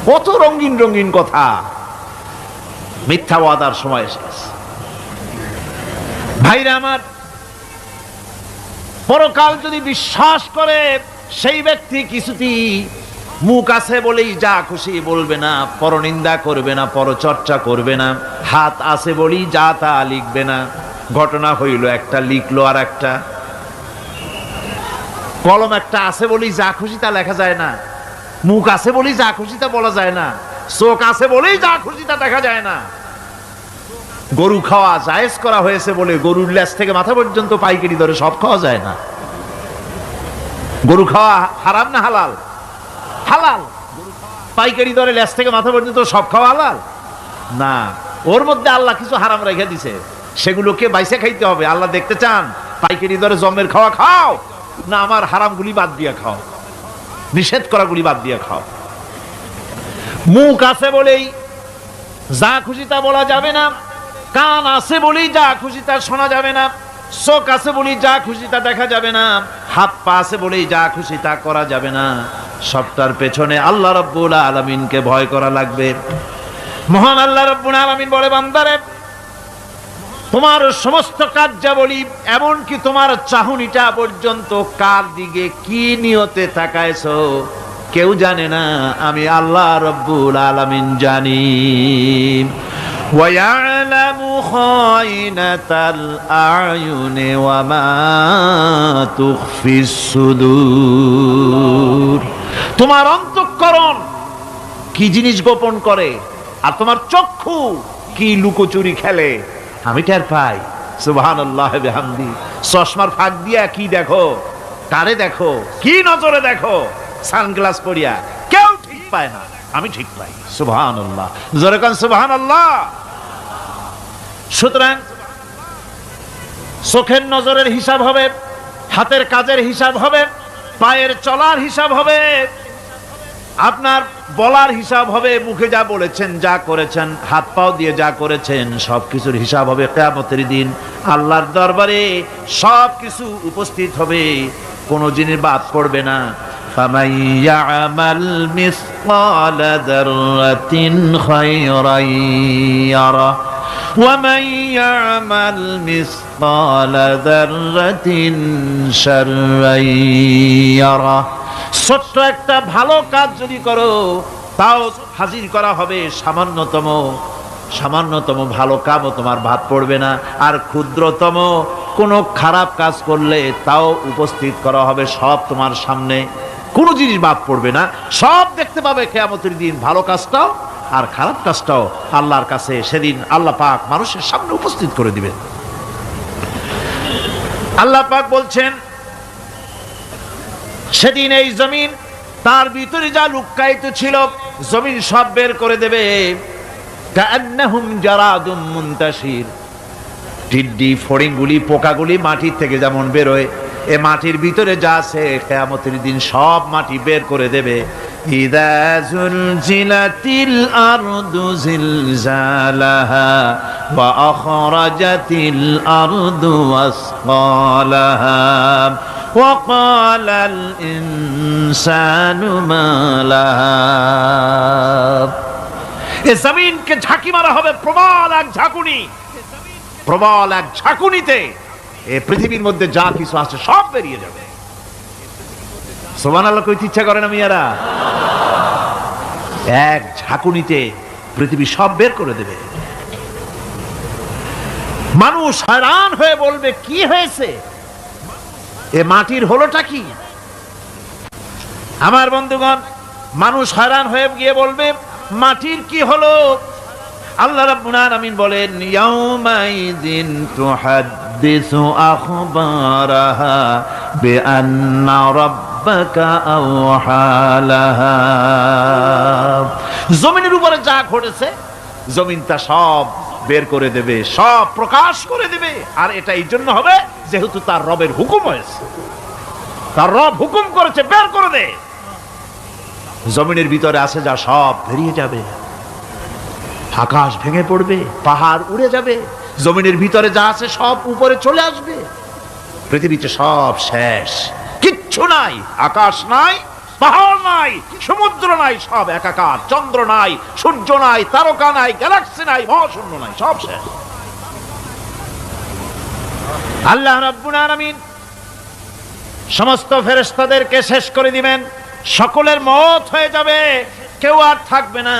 কত রঙিন রঙিন কথা। মিথ্যা ওয়াদার সময় এসে গেছে। ভাইরা আমার, পরকাল যদি বিশ্বাস করে সেই ব্যক্তি কিছুতেই মুখ আছে বলেই যা খুশি বলবে না, পরনিন্দা করবে না, পরচর্চা করবে না, হাত আছে বলেই যা তা লিখবে না। ঘটনা হইল একটা, লিখলো আর একটা। কলম একটা আছে বলেই যা খুশি তা লেখা যায় না, মুখ আছে বলেই যা খুশি তা বলা যায় না, চোখ আছে বলেই যা খুশি তা দেখা যায় না। গরু খাওয়া জায়েজ করা হয়েছে বলে গরুর লেজ থেকে মাথা পর্যন্ত পাইকারি দরে সব খাওয়া যায় না। গরু খাওয়া হারাম না হালাল? হালাল। পাইকারি দরে লেজ থেকে মাথা পর্যন্ত সব খাওয়া হালাল না, ওর মধ্যে আল্লাহ কিছু হারাম রেখে দিছে, সেগুলোকে বাইসে খাইতে হবে। আল্লাহ দেখতে চান পাইকারি দরে জমের খাওয়া খাও না আমার হারামগুলি বাদ দিয়া খাও, নিষেধ করাগুলি বাদ দিয়া খাও। মুখ আছে বলেই যা খুশি তা বলা যাবে না, কান আছে বলেই যা খুশি তা শোনা যাবে না, চোখ আছে বলেই যা খুশি তা দেখা যাবে না, হাত পা আছে বলেই যা খুশি তা করা যাবে না। সবটার পেছনে আল্লাহ রাব্বুল আলামিনকে ভয় করা লাগবে। মহান আল্লাহ রাব্বুল আলামিন বলে, বান্দারে তোমার সমস্ত কার্যাবলী, এমনকি তোমার চাহনিটা পর্যন্ত কার দিকে কি নিয়তে তাকায়ছো কেউ জানে না, আমি আল্লাহ রাব্বুল আলামিন জানি। ويعلم خائنة الأعين وما تخفي الصدور। তোমার অন্তঃকরণ কি জিনিস গোপন করে আর তোমার চক্ষু কি লুকোচুরি খেলে আমি টের পাই। সুবহানাল্লাহ বিহামদি। চশমার ফাঁক দিয়া কি দেখো, কারে দেখো, কি নজরে দেখো, সানগ্লাস পরিয়া কেউ ঠিক পায় না, আমি ঠিক পাই। সুবহানাল্লাহ, জোরে কান সুবহানাল্লাহ। সুতরাং চোখের নজরের হিসাব হবে, হাতের কাজের হিসাব হবে, পায়ের চলার হিসাব হবে, আপনার বলার হিসাব হবে, মুখে যা বলেছেন, যা করেছেন, হাত পাও দিয়ে যা করেছেন, সবকিছুর হিসাব হবে কিয়ামতের দিন। আল্লাহর দরবারে সবকিছু উপস্থিত হবে, কোনো জিনিস বাদ পড়বে না। فَمَن يَعْمَلْ مِثْقَالَ ذَرَّةٍ خَيْرًا يَرَهُ وَمَن يَعْمَلْ مِثْقَالَ ذَرَّةٍ شَرًّا يَرَهُ। ছোট্ট একটা ভালো কাজ যদি করো তাও হাজির করা হবে সামান্যতম ভালো কাজও তোমার বাদ পড়বে না, আর ক্ষুদ্রতম কোনো খারাপ কাজ করলে তাও উপস্থিত করা হবে, সব তোমার সামনে, কোনো জিনিস বাদ পড়বে না, সব দেখতে পাবে কিয়ামতের দিন। ভালো কাজটাও আর খারাপ কাজটাও আল্লাহর কাছে সেদিন আল্লাহ পাক মানুষের সামনে উপস্থিত করে দিবেন। আল্লাহ পাক বলছেন সেদিন এই জমিন, তার ভিতরে যা লুক্কায়িত ছিল, জমিন সব বের করে দেবে। কাআন্নাহুম জারাদুম মুনতাশির। টিড্ডি, ফড়িংগুলি, পোকাগুলি মাটির থেকে যেমন বেরোয়, এ মাটির ভিতরে যা আছে কিয়ামতের দিন সব মাটি বের করে দেবে। ইযা যুলজিলাতিল আরদু জিলজালাহা ওয়া আখরাজাতিল আরদু আসকালাহা ওয়া ক্বালাল ইনসানু মা লাহা। এ জমিনকে ঝাঁকি মারা হবে, প্রবল এক ঝাঁকুনি, প্রবল এক ঝাঁকুনিতে এই পৃথিবীর মধ্যে যা কিছু আছে সব বেরিয়ে যাবে। সুবহানাল্লাহ কইতে ইচ্ছা করে না মিয়ারা? এক ঝাঁকুনিতে পৃথিবী সব বের করে দেবে। মানুষ হয়রান হয়ে বলবে কি হয়েছে, এ মাটির হলোটা কি? আমার বন্ধুগণ, মানুষ হয়রান হয়ে গিয়ে বলবে মাটির কি হলো? আল্লাহ রাব্বুল আলামিন বলেন ইয়াউমাইযিন তুহাদ্দিসু আখবারাহা বিআন্না রাব্বাকা আওহালাহা। জমিনের উপরে যা ঘটেছে জমিন তা সব বের করে দেবে, সব প্রকাশ করে দেবে। আর এটা এই জন্য হবে যেহেতু তার রবের হুকুম হয়েছে, তার রব হুকুম করেছে বের করে দে। জমিনের ভিতরে আছে যা সব বেরিয়ে যাবে, আকাশ ভেঙে পড়বে, পাহাড় উড়ে যাবে, জমিনের ভিতরে যা আছে সব উপরে চলে আসবে, পৃথিবীতে সব শেষ, কিচ্ছু নাই, আকাশ নাই, পাহাড় নাই, সমুদ্র নাই, সব একাকার, চন্দ্র নাই, সূর্য নাই, তারকা নাই, গ্যালাক্সি নাই, মহাশূন্য নাই, সব শেষ। আল্লাহ রাব্বুল আলামিন সমস্ত ফেরেশতাদেরকে শেষ করে দিবেন, সকলের মওত হয়ে যাবে, কেউ আর থাকবে না,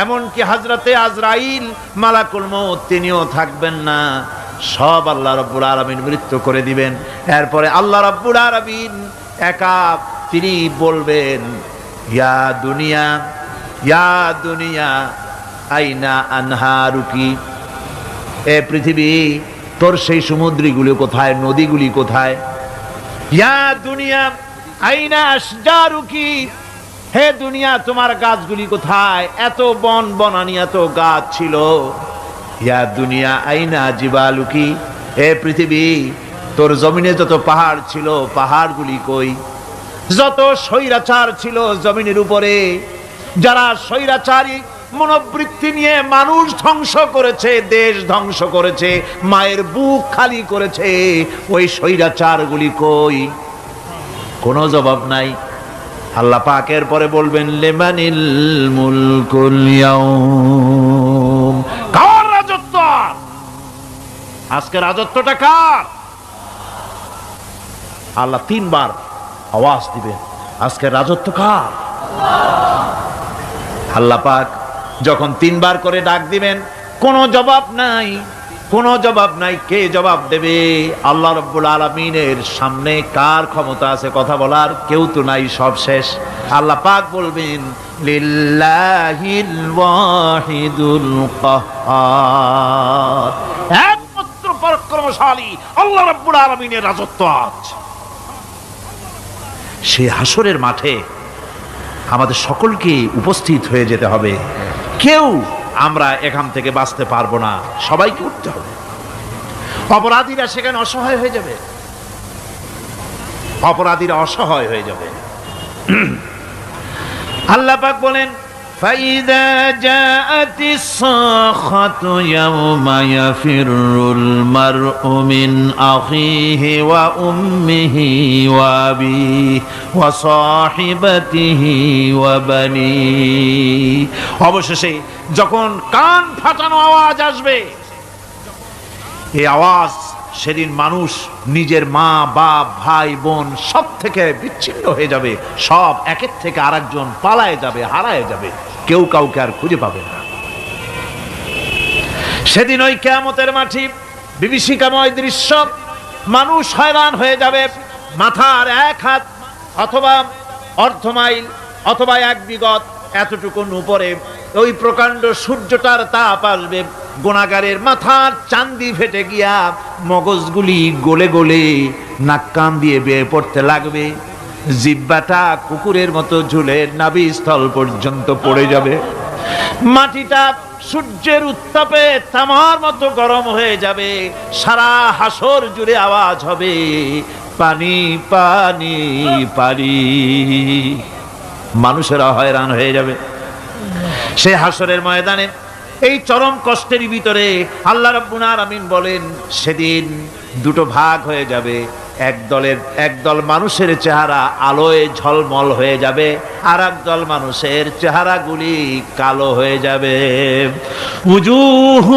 এমনকি হযরতে আজরাইল মালাকুল মউত তিনিও থাকবেন না, সব আল্লাহ রাব্বুল আলামিন মৃত্যু করে দিবেন। এরপরে আল্লাহ রাব্বুল আলামিন একা তিনি বলবেন ইয়া দুনিয়া, ইয়া দুনিয়া আইনা আনহারুকি, এ পৃথিবী তোর সেই সমুদ্রগুলি কোথায়, নদীগুলি কোথায়? ইয়া দুনিয়া আইনা আশজারুকি, হে দুনিয়া তোমার গাছগুলি কোথায়? এত বন বনানি, এত গাছ ছিল। ইয়া দুনিয়া আইনা জিবালুকি, হে পৃথিবী তোর জমিনে যত পাহাড় ছিল পাহাড়গুলি কই? যত স্বৈরাচার ছিল জমিনের উপরে, যারা স্বৈরাচারী মনোবৃত্তি নিয়ে মানুষ ধ্বংস করেছে, দেশ ধ্বংস করেছে, মায়ের বুক খালি করেছে, ওই স্বৈরাচারগুলি কই? কোনো জবাব নাই। আল্লাহ পাকের পরে বলবেন লিমানিল মুলকুল ইয়াউম, কার রাজত্ব? আজকে রাজত্বটা কার? আল্লাহ তিনবার আওয়াজ দিবেন, আজকে রাজত্ব কার? আল্লাহ পাক যখন তিনবার করে ডাক দিবেন, কোনো জবাব নাই, কোনো জবাব নাই। কে জবাব দেবে? আল্লাহ রাব্বুল আলামিনের সামনে কার ক্ষমতা আছে কথা বলার? কেউ তো নাই, সব শেষ। আল্লাহ পাক বলবেন লিল্লাহিল ওয়াহিদুল কাহ্হার, একমাত্র পরাক্রমশালী আল্লাহ রাব্বুল আলামিনের রাজত্ব আজ। সেই হাসরের মাঠে আমাদের সকলকে উপস্থিত হয়ে যেতে হবে। কেউ আমরা এখান থেকে বাঁচতে পারবো না, সবাইকে উঠতে হবে। অপরাধীরা সেখানে অসহায় হয়ে যাবে, অপরাধীরা অসহায় হয়ে যাবে। আল্লাহ পাক বলেন ফাইদা জাআতিস সাখাতু ইয়াওমা ইয়াফিরুল মারউ মিন আখিহি ওয়া উম্মিহি ওয়া আবিহি ওয়া সাহিবাতিহি ওয়া বানিহি। অবশেষে যখন কান ফাটানো আওয়াজ আসবে, এই আওয়াজ সেদিন মানুষ নিজের মা বাপ ভাই বোন সব থেকে বিচ্ছিন্ন হয়ে যাবে, সব একের থেকে আরেকজন পালায় যাবে, হারায় যাবে, কেউ কাউকে আর খুঁজে পাবে না। সেদিন ওই কিয়ামতের মাঠে বিভীষিকাময় দৃশ্য, মানুষ হয়রান হয়ে যাবে। মাথার এক হাত অথবা অর্ধ মাইল অথবা এক বিগত এতটুকুন উপরে ওই প্রকাণ্ড সূর্যটার তাপ আসবে, গুনাহগারের মাথার চান্দি ফেটে গিয়া মগজগুলি গলে গলে নাক কান দিয়ে বেয়ে পড়তে লাগবে, জিহ্বাটা কুকুরের মতো ঝুলে নাভিস্থল পর্যন্ত পড়ে যাবে, মাটিটা সূর্যের উত্তাপে তামার মতো গরম হয়ে যাবে, সারা হাসর জুড়ে আওয়াজ হবে পানি পানি পানি। মানুষেরা হয়রান হয়ে যাবে সে হাসরের ময়দানে। এই চরম কষ্টের ভিতরে আল্লাহ রাব্বুল আলামিন বলেন সেদিন দুটো ভাগ হয়ে যাবে। একদল মানুষের চেহারা আলোয় ঝলমল হয়ে যাবে, আর একদল মানুষের চেহারাগুলি কালো হয়ে যাবে। উজুহু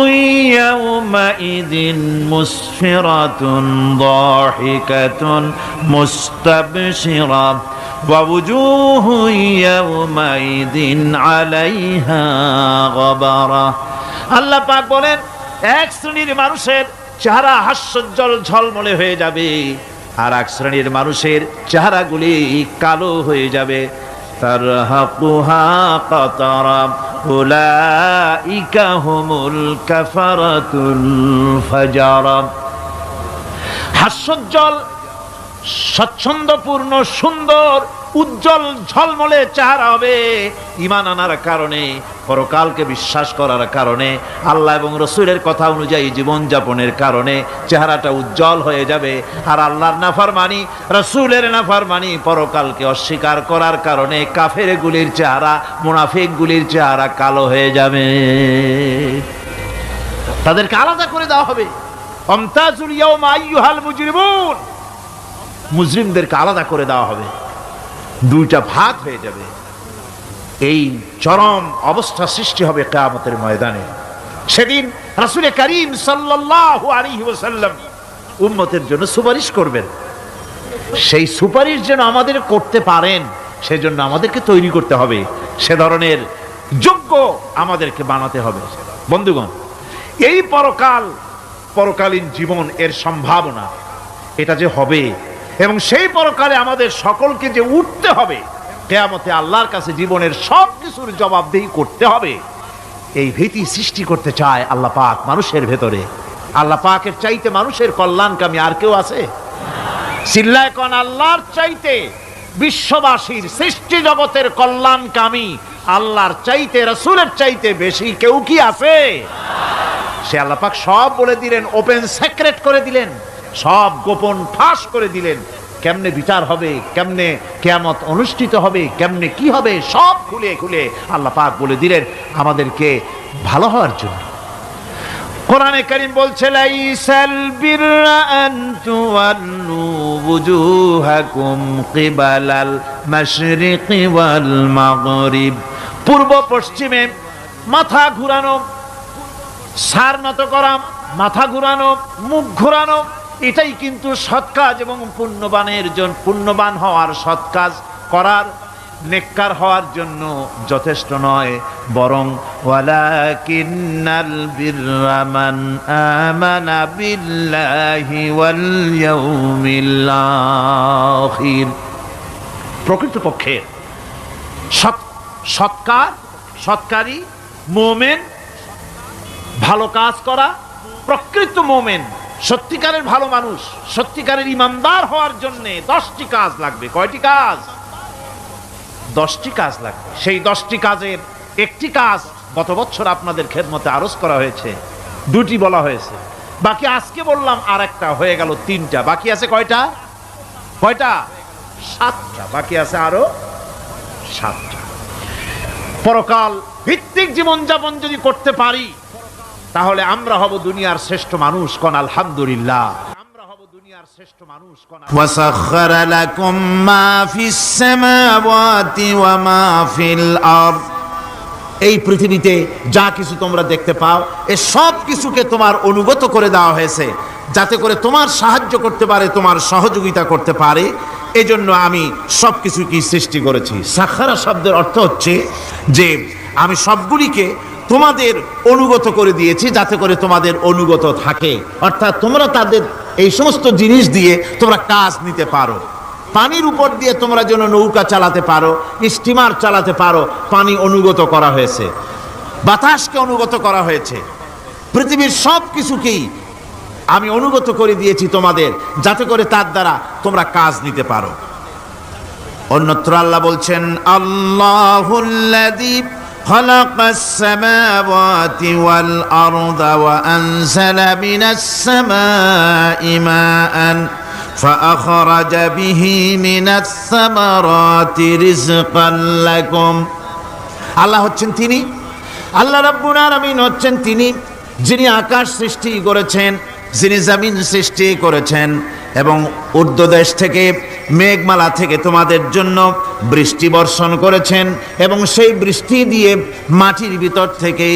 ইয়াওমাইদিন মুসফিরাতুন দাহিকাতুন মুস্তাবশিরা ওয়া উজুহু ইয়াওমাইদিন আলাইহা গাবারা। আল্লাহ পাক বলেন এক শ্রেণীর মানুষের চেহারা হাস্যোজ্জ্বল ঝলমলে হয়ে যাবে, আর এক শ্রেণীর মানুষের চেহারাগুলি কালো হয়ে যাবে। তারহাকুহা কাতারা উলাইকা হুমুল কাফারাতুল ফাজারা। হাস্যোজ্জ্বল স্বচ্ছন্দপূর্ণ সুন্দর উজ্জ্বল ঝলমলে চেহারা হবে ঈমান আনার কারণে, পরকালকে বিশ্বাস করার কারণে, আল্লাহ এবং রসুলের কথা অনুযায়ী জীবনযাপনের কারণে চেহারাটা উজ্জ্বল হয়ে যাবে। আর আল্লাহর নাফরমানি, রসুলের নাফরমানি, পরকালকে অস্বীকার করার কারণে কাফেরগুলির চেহারা, মুনাফিকগুলির চেহারা কালো হয়ে যাবে। তাদেরকে আলাদা করে দেওয়া হবে। আমতাজুল ইয়াওমা আইয়ুহাল মুজরিমুন, মুজরিমদেরকে আলাদা করে দেওয়া হবে, দুইটা ভাগ হয়ে যাবে। এই চরম অবস্থা সৃষ্টি হবে কিয়ামতের ময়দানে। সেদিন রাসূল করিম সাল্লাল্লাহু আলাইহি ওয়াসাল্লাম উম্মতের জন্য সুপারিশ করবেন। সেই সুপারিশ যেন আমাদের করতে পারেন সেজন্য আমাদেরকে তৈরি করতে হবে, সে ধরনের যোগ্য আমাদেরকে বানাতে হবে। বন্ধুগণ, এই পরকালীন জীবন, এর সম্ভাবনা, এটা যে হবে এবং সেই পরকালে আমাদের সকলকে যে উঠতে হবে, কিয়ামতে আল্লাহর কাছে জীবনের সব কিছুর জবাবদিহি করতে হবে, এই ভীতি সৃষ্টি করতে চায় আল্লাহ পাক মানুষের ভেতরে। আল্লাহ পাকের চাইতে মানুষের কল্যাণকামী আর কেউ আছে? চিল্লায় কোন আল্লাহর চাইতে, বিশ্ববাসীর সৃষ্টি জগতের কল্যাণকামী আল্লাহর চাইতে, রাসূলের চাইতে বেশি কেউ কি আছে? সে আল্লাহ পাক সব বলে দিলেন, ওপেন সিক্রেট করে দিলেন, সব গোপন ফাঁস করে দিলেন। কেমনে বিচার হবে, কেমনে কিয়ামত অনুষ্ঠিত হবে, কেমনে কি হবে, সব খুলে খুলে আল্লাহ পাক বলে দিলেন আমাদেরকে ভালো হওয়ার জন্য। কোরআনে কারীম বলছে লাইসাল বিররা আন তুওয়াল্লু ওয়ুজুহাকুম কিবালাল মাশরিকি ওয়াল মাগরিব। পূর্ব পশ্চিমে মাথা ঘুরানো, সার নত করা, মাথা ঘুরানো, মুখ ঘুরানো, এটাই কিন্তু সৎ কাজ এবং পুণ্যবানের জন্য, পুণ্যবান হওয়ার সৎ কাজ করার নেককার হওয়ার জন্য যথেষ্ট নয়, বরং ওয়ালাকিন্নাল বিররা মান আমানা বিল্লাহি ওয়াল ইয়াউমিল আখির। প্রকৃতপক্ষে সৎকারী মুমিন, ভালো কাজ করা, প্রকৃত মুমিন, সত্যিকারের ভালো মানুষ, সত্যিকারের ইমানদার হওয়ার জন্য 10টি কাজ লাগবে। কয়টি কাজ? 10টি কাজ লাগবে। সেই 10টি কাজের একটি কাজ গত বছর আপনাদের খেদমতে আরজ করা হয়েছে, 2টি বলা হয়েছে, বাকি আজকে বললাম আর একটা, হয়ে গেল 3টা। বাকি আছে কয়টা? 7টা। বাকি আছে আরো 7টা। পরকাল ভিত্তিক জীবনযাপন যদি করতে পারি তাহলে আমরা হব দুনিয়ার শ্রেষ্ঠ মানুষ। কোন আলহামদুলিল্লাহ। আমরা হব দুনিয়ার শ্রেষ্ঠ মানুষ। কোন ওয়াসাখখারা লাকুম মা ফিস সামাওয়াতি ওয়া মা ফিল আরদ। এই পৃথিবীতে যা কিছু তোমরা দেখতে পাও, এ সব কিছুকে তোমার অনুগত করে দেওয়া হয়েছে, যাতে করে তোমার সাহায্য করতে পারে, তোমার সহযোগিতা করতে পারে। এজন্য আমি সব কিছুকে সৃষ্টি করেছি। সাখারা শব্দের অর্থ হচ্ছে যে আমি সবগুলিকে তোমাদের অনুগত করে দিয়েছি, যাতে করে তোমাদের অনুগত থাকে, অর্থাৎ তোমরা তাদের এই সমস্ত জিনিস দিয়ে তোমরা কাজ নিতে পারো। পানির উপর দিয়ে তোমরা যেন নৌকা চালাতে পারো, স্টিমার চালাতে পারো, পানি অনুগত করা হয়েছে, বাতাসকে অনুগত করা হয়েছে। পৃথিবীর সব কিছুকেই আমি অনুগত করে দিয়েছি তোমাদের, যাতে করে তার দ্বারা তোমরা কাজ নিতে পারো। অন্যত্র আল্লাহ বলছেন, আল্লাহুল্লাযী খালাকাস সামাওয়াতি ওয়াল আরদা ওয়া আনজালা মিনাস সামাই মাআন ফাআখরাজা বিহি মিনাস সামারাতি রিজকান লাকুম। আল্লাহ হচ্ছেন তিনি, আল্লাহ রাব্বুল আলামিন হচ্ছেন তিনি যিনি আকাশ সৃষ্টি করেছেন, যিনি জমিন সৃষ্টি করেছেন, এবং ঊর্ধ্বদেশ থেকে মেঘমালা থেকে তোমাদের জন্য বৃষ্টি বর্ষণ করেছেন, এবং সেই বৃষ্টি দিয়ে মাটির ভিতর থেকে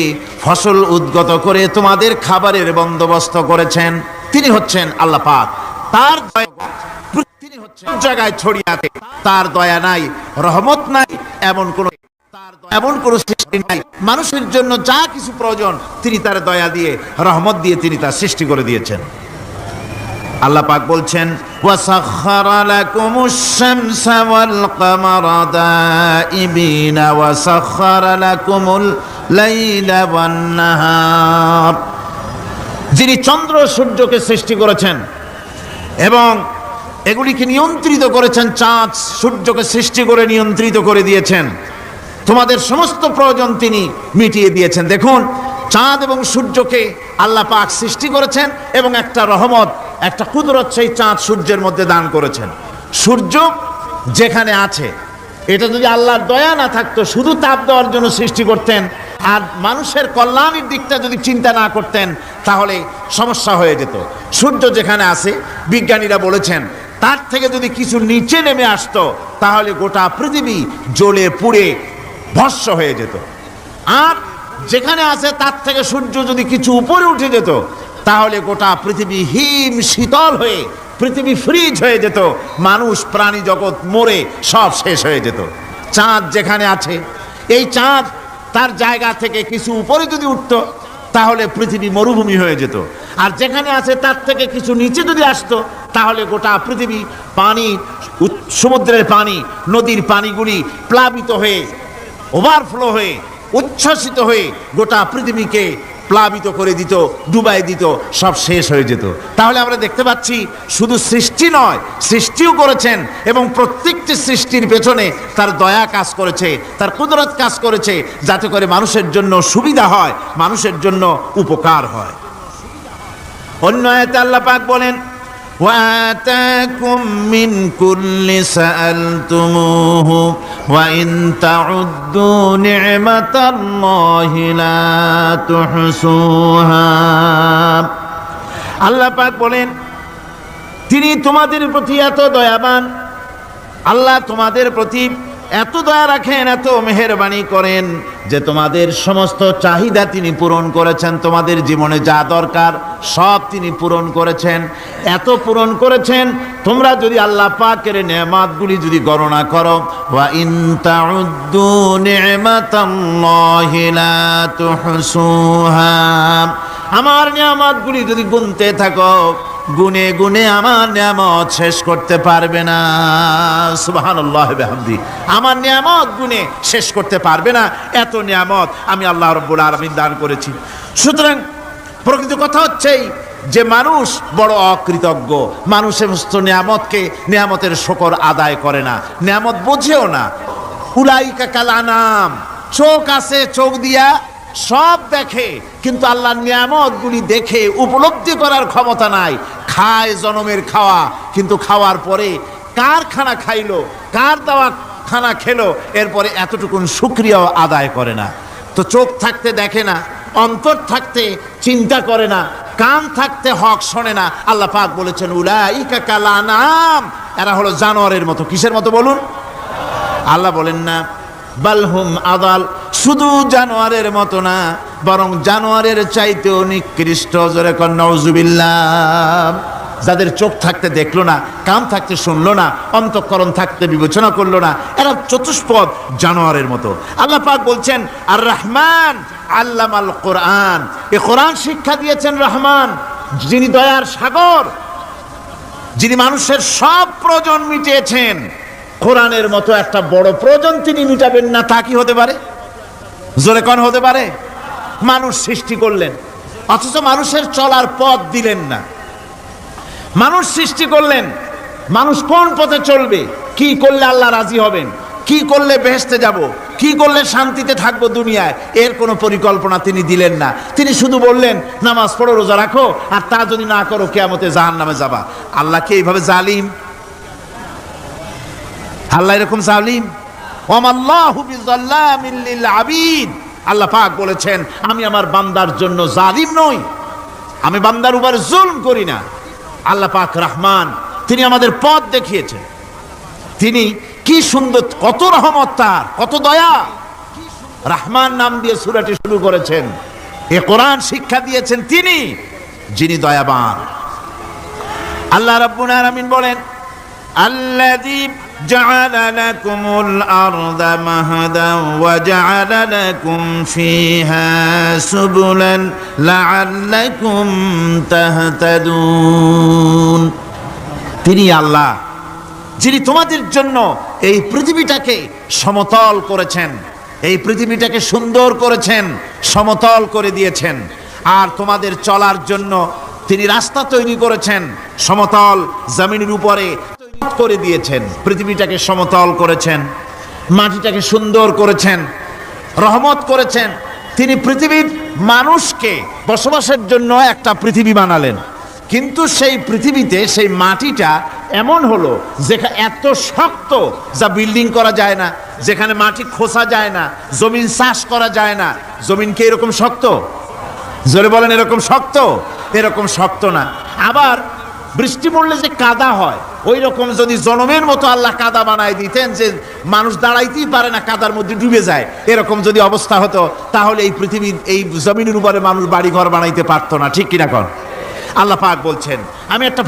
ফসল উদ্গত করে তোমাদের খাবারের বন্দোবস্ত করেছেন। তিনি হচ্ছেন আল্লাহ পাক। তার তিনি হচ্ছেন জায়গায় ছড়িয়ে আছে, তার দয়া নাই, রহমত নাই, এমন কোন সৃষ্টি নাই। মানুষের জন্য যা কিছু প্রয়োজন তিনি তার দয়া দিয়ে, রহমত দিয়ে তিনি তার সৃষ্টি করে দিয়েছেন। আল্লাহ পাক বলছেন, ওয়াসাখখারা লাকুমুশ শামসা ওয়াল কামারা দাইবিনা ওয়াসাখখারা লাকুমুল লাইলা ওয়ান নাহার। যিনি চন্দ্র সূর্যকে সৃষ্টি করেছেন এবং এগুলিকে নিয়ন্ত্রিত করেছেন, চাঁদ সূর্যকে সৃষ্টি করে নিয়ন্ত্রিত করে দিয়েছেন, তোমাদের সমস্ত প্রয়োজন তিনি মিটিয়ে দিয়েছেন। দেখুন, চাঁদ এবং সূর্যকে আল্লাহ পাক সৃষ্টি করেছেন এবং একটা রহমত, একটা কুদরত সেই চাঁদ সূর্যের মধ্যে দান করেছেন। সূর্য যেখানে আছে, এটা যদি আল্লাহর দয়া না থাকতো, শুধু তাপ দেওয়ার জন্য সৃষ্টি করতেন আর মানুষের কল্যাণের দিকটা যদি চিন্তা না করতেন, তাহলে সমস্যা হয়ে যেত। সূর্য যেখানে আছে, বিজ্ঞানীরা বলেছেন তার থেকে যদি কিছু নিচে নেমে আসতো, তাহলে গোটা পৃথিবী জ্বলে পুড়ে ভস্ম হয়ে যেত। আর যেখানে আছে তার থেকে সূর্য যদি কিছু উপরে উঠে যেত, তাহলে গোটা পৃথিবী হিম শীতল হয়ে, পৃথিবী ফ্রিজ হয়ে যেত, মানুষ প্রাণী জগৎ মরে সব শেষ হয়ে যেত। চাঁদ যেখানে আছে, এই চাঁদ তার জায়গা থেকে কিছু উপরে যদি উঠত, তাহলে পৃথিবী মরুভূমি হয়ে যেত। আর যেখানে আছে তার থেকে কিছু নিচে যদি আসতো, তাহলে গোটা পৃথিবী পানি, সমুদ্রের পানি, নদীর পানিগুলি প্লাবিত হয়ে, ওভারফ্লো হয়ে, উচ্ছ্বসিত হয়ে গোটা পৃথিবীকে প্লাবিত করে দিত, ডুবাই দিত, সব শেষ হয়ে যেত। তাহলে আমরা দেখতে পাচ্ছি শুধু সৃষ্টি নয়, সৃষ্টিও করেছেন এবং প্রত্যেকটি সৃষ্টির পেছনে তার দয়া কাজ করেছে, তার কুদরত কাজ করেছে, যাতে করে মানুষের জন্য সুবিধা হয়, মানুষের জন্য উপকার হয়। অন্য আয়াতে আল্লাহ পাক বলেন, وآتاكم من كل سألتموه وإن تعدوا نعمة الله لا تحصوها। আল্লাহ পাক বলেন, তিনি তোমাদের প্রতি এত দয়াবান, আল্লাহ তোমাদের প্রতি এত দয়া রাখেন, এত মেহেরবানি করেন যে তোমাদের সমস্ত চাহিদা তিনি পূরণ করেছেন। তোমাদের জীবনে যা দরকার সব তিনি পূরণ করেছেন। এত পূরণ করেছেন, তোমরা যদি আল্লাহ পাকের নেয়ামতগুলি যদি গণনা করো, ওয়া ইন তাউদ্দু নি'মাতাল্লাহি লা তুহসুহা, আমার নিয়ামতগুলি যদি গুনতে থাকো, গুনে গুনে আমার নিয়ামত শেষ করতে পারবে না। সুবহানাল্লাহি ওয়া বিহামদি, আমার নিয়ামত গুনে শেষ করতে পারবে না, এত নিয়ামত আমি আল্লাহ রাব্বুল আলামিন দান করেছি। সুতরাং প্রকৃত কথা হচ্ছেই যে মানুষ বড় অকৃতজ্ঞ, মানুষ সমস্ত নিয়ামতকে, নিয়ামতের শুকর আদায় করে না, নিয়ামত বোঝেও না। উলাইকা কাল আনাম, চোখ আছে, চোখ দিয়া সব দেখে, কিন্তু আল্লাহর নিয়ামতগুলি দেখে উপলব্ধি করার ক্ষমতা নাই। খায় জনমের খাওয়া, কিন্তু খাওয়ার পরে কার খানা খাইলো, কার দেওয়া খানা খেলো, এরপরে এতটুকুন শুকরিয়াও আদায় করে না। তো চোখ থাকতে দেখে না, অন্তর থাকতে চিন্তা করে না, কান থাকতে হক শোনে না। আল্লাহ পাক বলেছেন উলাইকা কাল আনাম, এরা হলো জানোয়ারের মতো। কিসের মতো বলুন? আল্লাহ বলেন না বালহুম আদাল, শুধু জানোয়ারের মতো না, বরং জানোয়ারের চাইতেও নিকৃষ্ট। জোরে কর নাউজুবিল্লাহ। যাদের চোখ থাকতে দেখলো না, কান থাকতে শুনলো না, অন্তঃকরণ থাকতে বিবেচনা করলো না, এরা চতুষ্পদ জানোয়ারের মতো। আল্লাহ পাক বলছেন আর রহমান আল্লামাল কোরআন, এই কোরআন শিক্ষা দিয়েছেন রহমান, যিনি দয়ার সাগর, যিনি মানুষের সব প্রয়োজন মিটিয়েছেন। কোরআনের মতো একটা বড় প্রয়োজন তিনি মিটাবেন না, তা কি হতে পারে? জোরে কোন হতে পারে? মানুষ সৃষ্টি করলেন, অথচ মানুষের চলার পথ দিলেন না। মানুষ সৃষ্টি করলেন, মানুষ কোন পথে চলবে, কি করলে আল্লাহ রাজি হবেন, কি করলে বেহেশতে যাব, কি করলে শান্তিতে থাকবো দুনিয়ায়, এর কোনো পরিকল্পনা তিনি দিলেন না। তিনি শুধু বললেন নামাজ পড়ো, রোজা রাখো, আর তা যদি না করো কিয়ামতে জাহান্নামে যাবা। আল্লাহ কি এইভাবে জালিম? আল্লাহ এরকম জালিম? ওয়ামাল্লাহু বিযাল্লামিল লিল আবিদ, আল্লাহ পাক বলেছেন আমি আমার বান্দার জন্য জালিম নই, আমি বান্দার উপর জুলম করি না। আল্লাহ পাক রহমান, তিনি আমাদের পথ দেখিয়েছেন। তিনি কি সুন্দর, কত রহমত তার, কত দয়া। রহমান নাম দিয়ে সূরাটি শুরু করেছেন। এ কোরআন শিক্ষা দিয়েছেন তিনি, যিনি দয়াবান। আল্লাহ রাব্বুল আলামিন বলেন আল্লাযী জাআলা লাকুমুল আরদা মাহাদান ওয়া জাআলা লাকুম ফীহা সুবুলান লাআল্লাকুম তাহতাদুন। তিনি আল্লাহ যিনি তোমাদের জন্য এই পৃথিবীটাকে সমতল করেছেন, এই পৃথিবীটাকে সুন্দর করেছেন, সমতল করে দিয়েছেন। আর তোমাদের চলার জন্য তিনি রাস্তা তৈরি করেছেন, সমতল জমিনের উপরে করে দিয়েছেন, পৃথিবীটাকে সমতল করেছেন, মাটিটাকে সুন্দর করেছেন, রহমত করেছেন। তিনি পৃথিবীর মানুষকে বসবাসের জন্য একটা পৃথিবী বানালেন, কিন্তু সেই পৃথিবীতে সেই মাটিটা এমন হলো যেখানে এত শক্ত যা বিল্ডিং করা যায় না, যেখানে মাটি খোসা যায় না, জমিন চাষ করা যায় না। জমিন কি এরকম শক্ত? জোরে বলেন, এরকম শক্ত? এরকম শক্ত না। আবার বৃষ্টি পড়লে যে কাদা হয়, ওই রকম যদি জনমের মতো আল্লাহ কাদা বানায় দিতেন যে মানুষ দাঁড়াইতেই পারে না, কাদার মধ্যে ডুবে যায়, এরকম যদি অবস্থা হতো, তাহলে এই পৃথিবীর এই জমিনের উপরে মানুষ বাড়ি ঘর বানাইতে পারতো না। ঠিক কিনা কন? আল্লাহ পাক বলছেন আমি একটা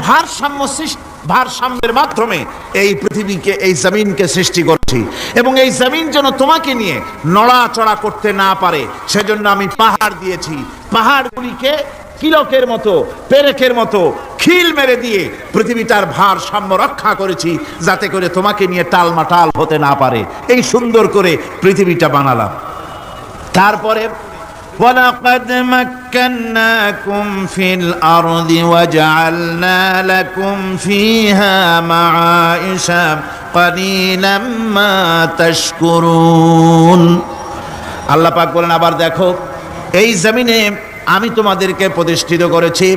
ভারসাম্যের মাধ্যমে এই পৃথিবীকে, এই জমিনকে সৃষ্টি করছি, এবং এই জমিন যেন তোমাকে নিয়ে নড়াচড়া করতে না পারে সেজন্য আমি পাহাড় দিয়েছি। পাহাড়গুলিকে কিলকের মতো, পেরেকের মতো খিল মেরে দিয়ে পৃথিবীটার ভারসাম্য রক্ষা করেছি, যাতে করে তোমাকে নিয়ে টালমাটাল হতে না পারে। এই সুন্দর করে পৃথিবীটা বানালাম। তারপরে وَلَقَدْ مَكَّنَّاكُمْ فِي الْأَرْضِ وَجَعَلْنَا لَكُمْ فِيهَا مَعَائِشَ قَلِيلًا مَا تَشْكُرُونَ। আল্লাহ পাক বলেন আবার দেখো, এই জমিনে আমি তোমাদেরকে প্রতিষ্ঠিত করেছি,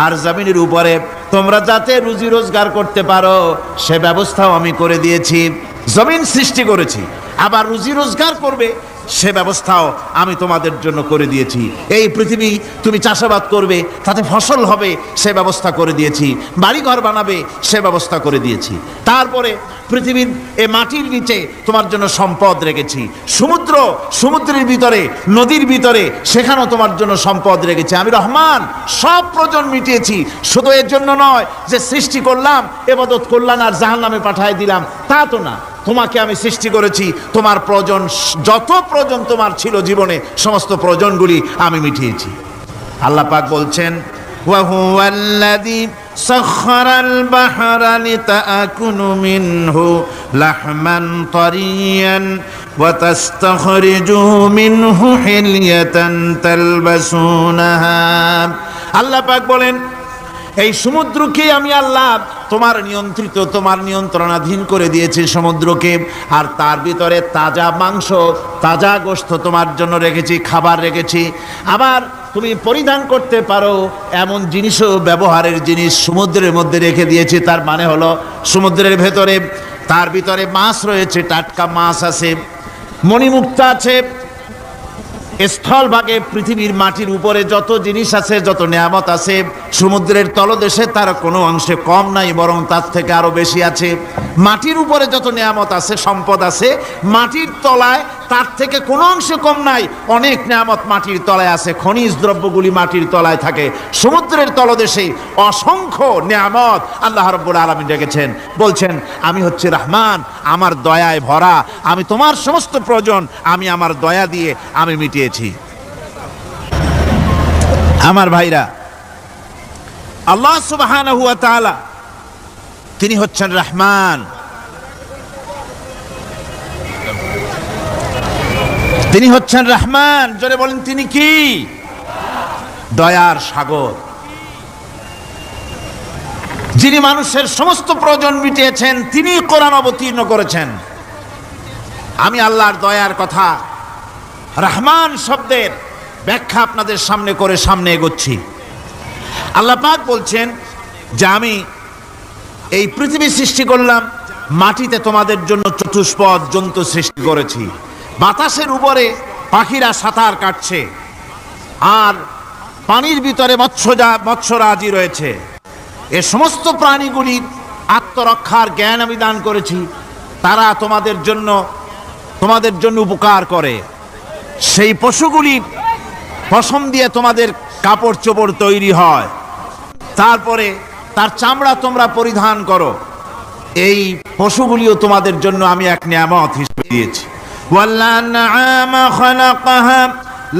আর জমিনের উপরে তোমরা যাতে রুজি রোজগার করতে পারো সে ব্যবস্থাও আমি করে দিয়েছি। জমিন সৃষ্টি করেছি, আবার রুজি রোজগার করবে সে ব্যবস্থাও আমি তোমাদের জন্য করে দিয়েছি। এই পৃথিবী তুমি চাষাবাদ করবে, তাতে ফসল হবে, সে ব্যবস্থা করে দিয়েছি। বাড়িঘর বানাবে, সে ব্যবস্থা করে দিয়েছি। তারপরে পৃথিবীর এ মাটির নিচে তোমার জন্য সম্পদ রেখেছি। সমুদ্রের ভিতরে, নদীর ভিতরে, সেখানেও তোমার জন্য সম্পদ রেখেছি। আমি রহমান সব প্রয়োজন মিটিয়েছি। শুধু এর জন্য নয় যে সৃষ্টি করলাম, ইবাদত করলাম আর জাহান্নামে পাঠিয়ে দিলাম, তা তো না। তোমাকে আমি সৃষ্টি করেছি, তোমার প্রয়োজন, যত প্রয়োজন তোমার ছিল জীবনে, সমস্ত প্রয়োজনগুলি আমি মিটিয়েছি। আল্লাহ পাক বলছেন, وهو الذي سخر البحر لتأكلوا منه لحما طريا وتستخرجوا منه حلية تلبسونها। আল্লাহ পাক বলেন, এই সমুদ্রকে আমি আল্লাহ তোমার নিয়ন্ত্রিত, তোমার নিয়ন্ত্রণাধীন করে দিয়েছি সমুদ্রকে। আর তার ভিতরে তাজা মাংস, তাজা গোশত তোমার জন্য রেখেছি, খাবার রেখেছি। আবার তুমি পরিধান করতে পারো এমন জিনিসও, ব্যবহারের জিনিস সমুদ্রের মধ্যে রেখে দিয়েছি। তার মানে হলো সমুদ্রের ভেতরে, তার ভিতরে মাছ রয়েছে, টাটকা মাছ আছে, মণিমুক্তা আছে। স্থলভাগে পৃথিবীর মাটির উপরে যত জিনিস আছে, যত নিয়ামত আছে, সমুদ্রের তলদেশে তার কোনো অংশে কম নাই, বরং তার থেকে আরো বেশি আছে। মাটির উপরে যত নিয়ামত আছে, সম্পদ আছে, মাটির তলায় তার থেকে কোনো অংশে কম নাই। অনেক নিয়ামত মাটির তলায় আছে, খনিজ দ্রব্যগুলি মাটির তলায় থাকে। সমুদ্রের তলদেশে অসংখ্য নিয়ামত আল্লাহ রাব্বুল আলামিন রেখেছেন। বলছেন, আমি হচ্ছে রহমান, আমার দয়ায় ভরা, আমি তোমার সমস্ত প্রয়োজন আমি আমার দয়া দিয়ে আমি মিটিয়েছি। আমার ভাইরা, আল্লাহ সুবহানাহু ওয়া তাআলা তিনি হচ্ছেন রহমান। তিনি হচ্ছেন রহমান। জোরে বলেন, তিনি কি? দয়ার সাগর, যিনি মানুষের সমস্ত প্রয়োজন মিটিয়েছেন, তিনি কোরআন অবতীর্ণ করেছেন। আমি আল্লাহর দয়ার কথা, রহমান শব্দের ব্যাখ্যা আপনাদের সামনে করে সামনে এগোচ্ছি। আল্লাহ পাক বলছেন যে আমি এই পৃথিবী সৃষ্টি করলাম, মাটিতে তোমাদের জন্য চতুষ্পদ জন্তু সৃষ্টি করেছি, বাতাসের উপরে পাখিরা সাঁতার কাটছে, আর পানির ভিতরে মৎস্যরাজি রয়েছে। এ সমস্ত প্রাণীগুলির আত্মরক্ষার জ্ঞান আমি দান করেছি। তারা তোমাদের জন্য উপকার করে। সেই পশুগুলির পশম দিয়ে তোমাদের কাপড় চোপড় তৈরি হয়, তারপরে তার চামড়া তোমরা পরিধান করো। এই পশুগুলিও তোমাদের জন্য আমি এক নিয়ামত হিসেবে দিয়েছি। وَالْأَنْعَامَ خَلَقَهَا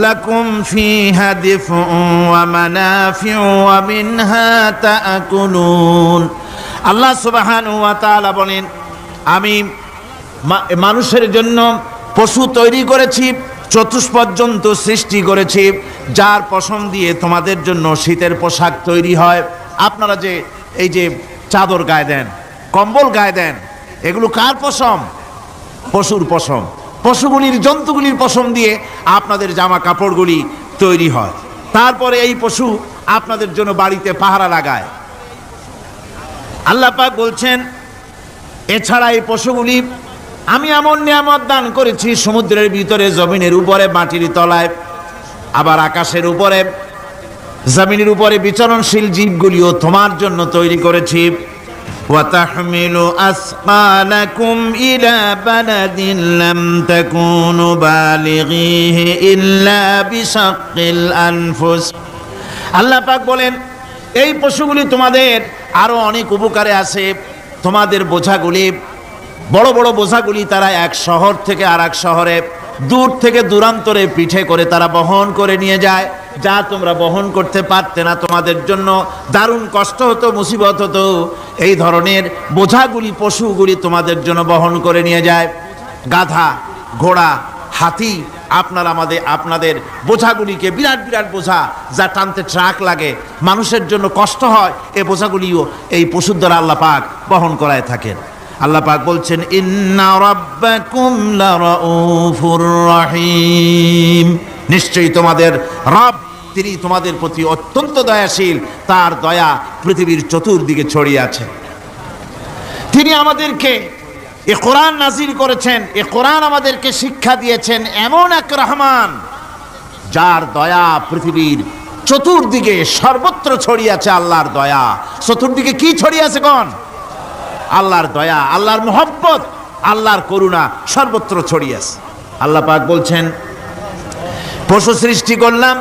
لَكُمْ فِيهَا دِفْءٌ وَمَنَافِعُ وَمِنْهَا تَأْكُلُونَ। আল্লাহ সুবহানাহু ওয়া তাআলা বলেন, আমি মানুষের জন্য পশু তৈরি করেছি, চতুষ্পদ জন্তু সৃষ্টি করেছি, যার পশম দিয়ে তোমাদের জন্য শীতের পোশাক তৈরি হয়। আপনারা যে এই যে চাদর গায়ে দেন, কম্বল গায়ে দেন, এগুলো কার পশম? পশুর পশম। পশুগুলির, জন্তুগুলির পশম দিয়ে আপনাদের জামা কাপড়গুলি তৈরি হয়। তারপরে এই পশু আপনাদের জন্য বাড়িতে পাহারা লাগায়। আল্লাহ পাক বলছেন, এছাড়া এই পশুগুলি আমি এমন নিয়ামত দান করেছি সমুদ্রের ভিতরে, জমিনের উপরে, মাটির তলায়, আবার আকাশের উপরে, জমিনের উপরে বিচরণশীল জীবগুলিও তোমার জন্য তৈরি করেছি। وَتَحْمِلُ أَثْقَالَكُمْ إِلَى بَلَدٍ لَّمْ تَكُونُوا بَالِغِيهِ إِلَّا بِشَقِّ الْأَنفُسِ। আল্লাহ পাক বলেন, এই পশুগুলি তোমাদের আরো অনেক উপকারে আছে। তোমাদের বোঝাগুলি, বড় বড় বোঝাগুলি তারা এক শহর থেকে আর এক শহরে, দূর থেকে দূরান্তরে পিঠে করে তারা বহন করে নিয়ে যায়, যা তোমরা বহন করতে পারতে না। তোমাদের জন্য দারুণ কষ্ট হতো, মুসিবত হতো। এই ধরনের বোঝাগুলি, পশুগুলি তোমাদের জন্য বহন করে নিয়ে যায়। গাধা, ঘোড়া, হাতি, আপনাদের বোঝাগুলিকে, বিরাট বিরাট বোঝা যা টানতে ট্রাক লাগে, মানুষের জন্য কষ্ট হয়, এই বোঝাগুলিও এই পশুর দ্বারা আল্লাহ পাক বহন করায় থাকেন। আল্লাহ পাক বলছেন, ইন্না রাব্বাকুম লারাউফুর রহিম। নিশ্চয়ই তোমাদের রব, তিনি তোমাদের প্রতি অত্যন্ত দয়াশীল, তার দয়া পৃথিবীর চতুর্দিকে ছড়িয়ে আছে। তিনি আমাদেরকে এ কোরআন নাজিল করেছেন, এ কোরআন আমাদেরকে শিক্ষা দিয়েছেন এমন এক রহমান যার দয়া পৃথিবীর চতুর্দিকে সর্বত্র ছড়িয়ে আছে। আল্লাহর দয়া চতুর্দিকে কি ছড়িয়ে আছে কোন? আল্লাহর দয়া, আল্লাহর মোহব্বত, আল্লাহর করুণা সর্বত্র ছড়িয়ে আছে। আল্লাহ পাক বলছেন, পশু সৃষ্টি করলাম,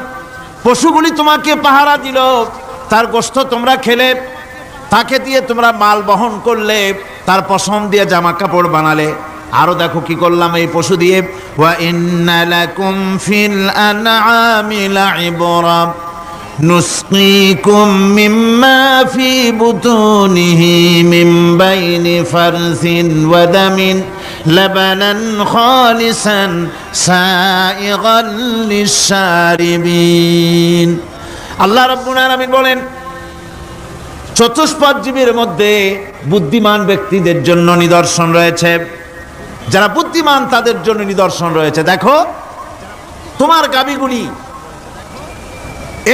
পশুগুলি তোমাকে পাহারা দিল, তার গোশত তোমরা খেলে, তাকে দিয়ে তোমরা মাল বহন করলে, তার পশম দিয়ে জামা কাপড় বানালে। আরো দেখো কি করলাম এই পশু দিয়ে, ওয়া ইন্না লাকুম ফিল আনআমি লাইবরা নুসকিকুম মিম্মা ফি বুতুনিহি মিন বাইনি ফারসিন ওয়া দামিন লাবানান খালিসান সাইগান লিশ-শারিবিন। আল্লাহ রাব্বুল আলামিন বলেন, চতুষ্পদ জীবের মধ্যে বুদ্ধিমান ব্যক্তিদের জন্য নিদর্শন রয়েছে। যারা বুদ্ধিমান তাদের জন্য নিদর্শন রয়েছে। দেখো তোমার গাভীগুলি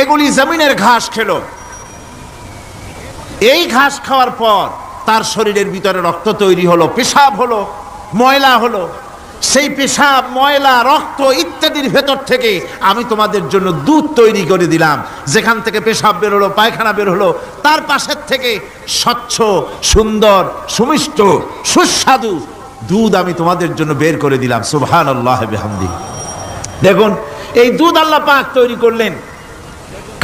এগুলি জমিনের ঘাস খেলো, এই ঘাস খাওয়ার পর তার শরীরের ভিতরে রক্ত তৈরি হলো, পেশাব হলো, ময়লা হলো। সেই পেশাব, ময়লা, রক্ত ইত্যাদির ভেতর থেকে আমি তোমাদের জন্য দুধ তৈরি করে দিলাম। যেখান থেকে পেশাব বের হলো, পায়খানা বের হলো, তার পাশের থেকে স্বচ্ছ, সুন্দর, সুমিষ্ট, সুস্বাদু দুধ আমি তোমাদের জন্য বের করে দিলাম। সুবহানাল্লাহ বিহামদিহি। দেখুন এই দুধ আল্লাহ পাক তৈরি করলেন।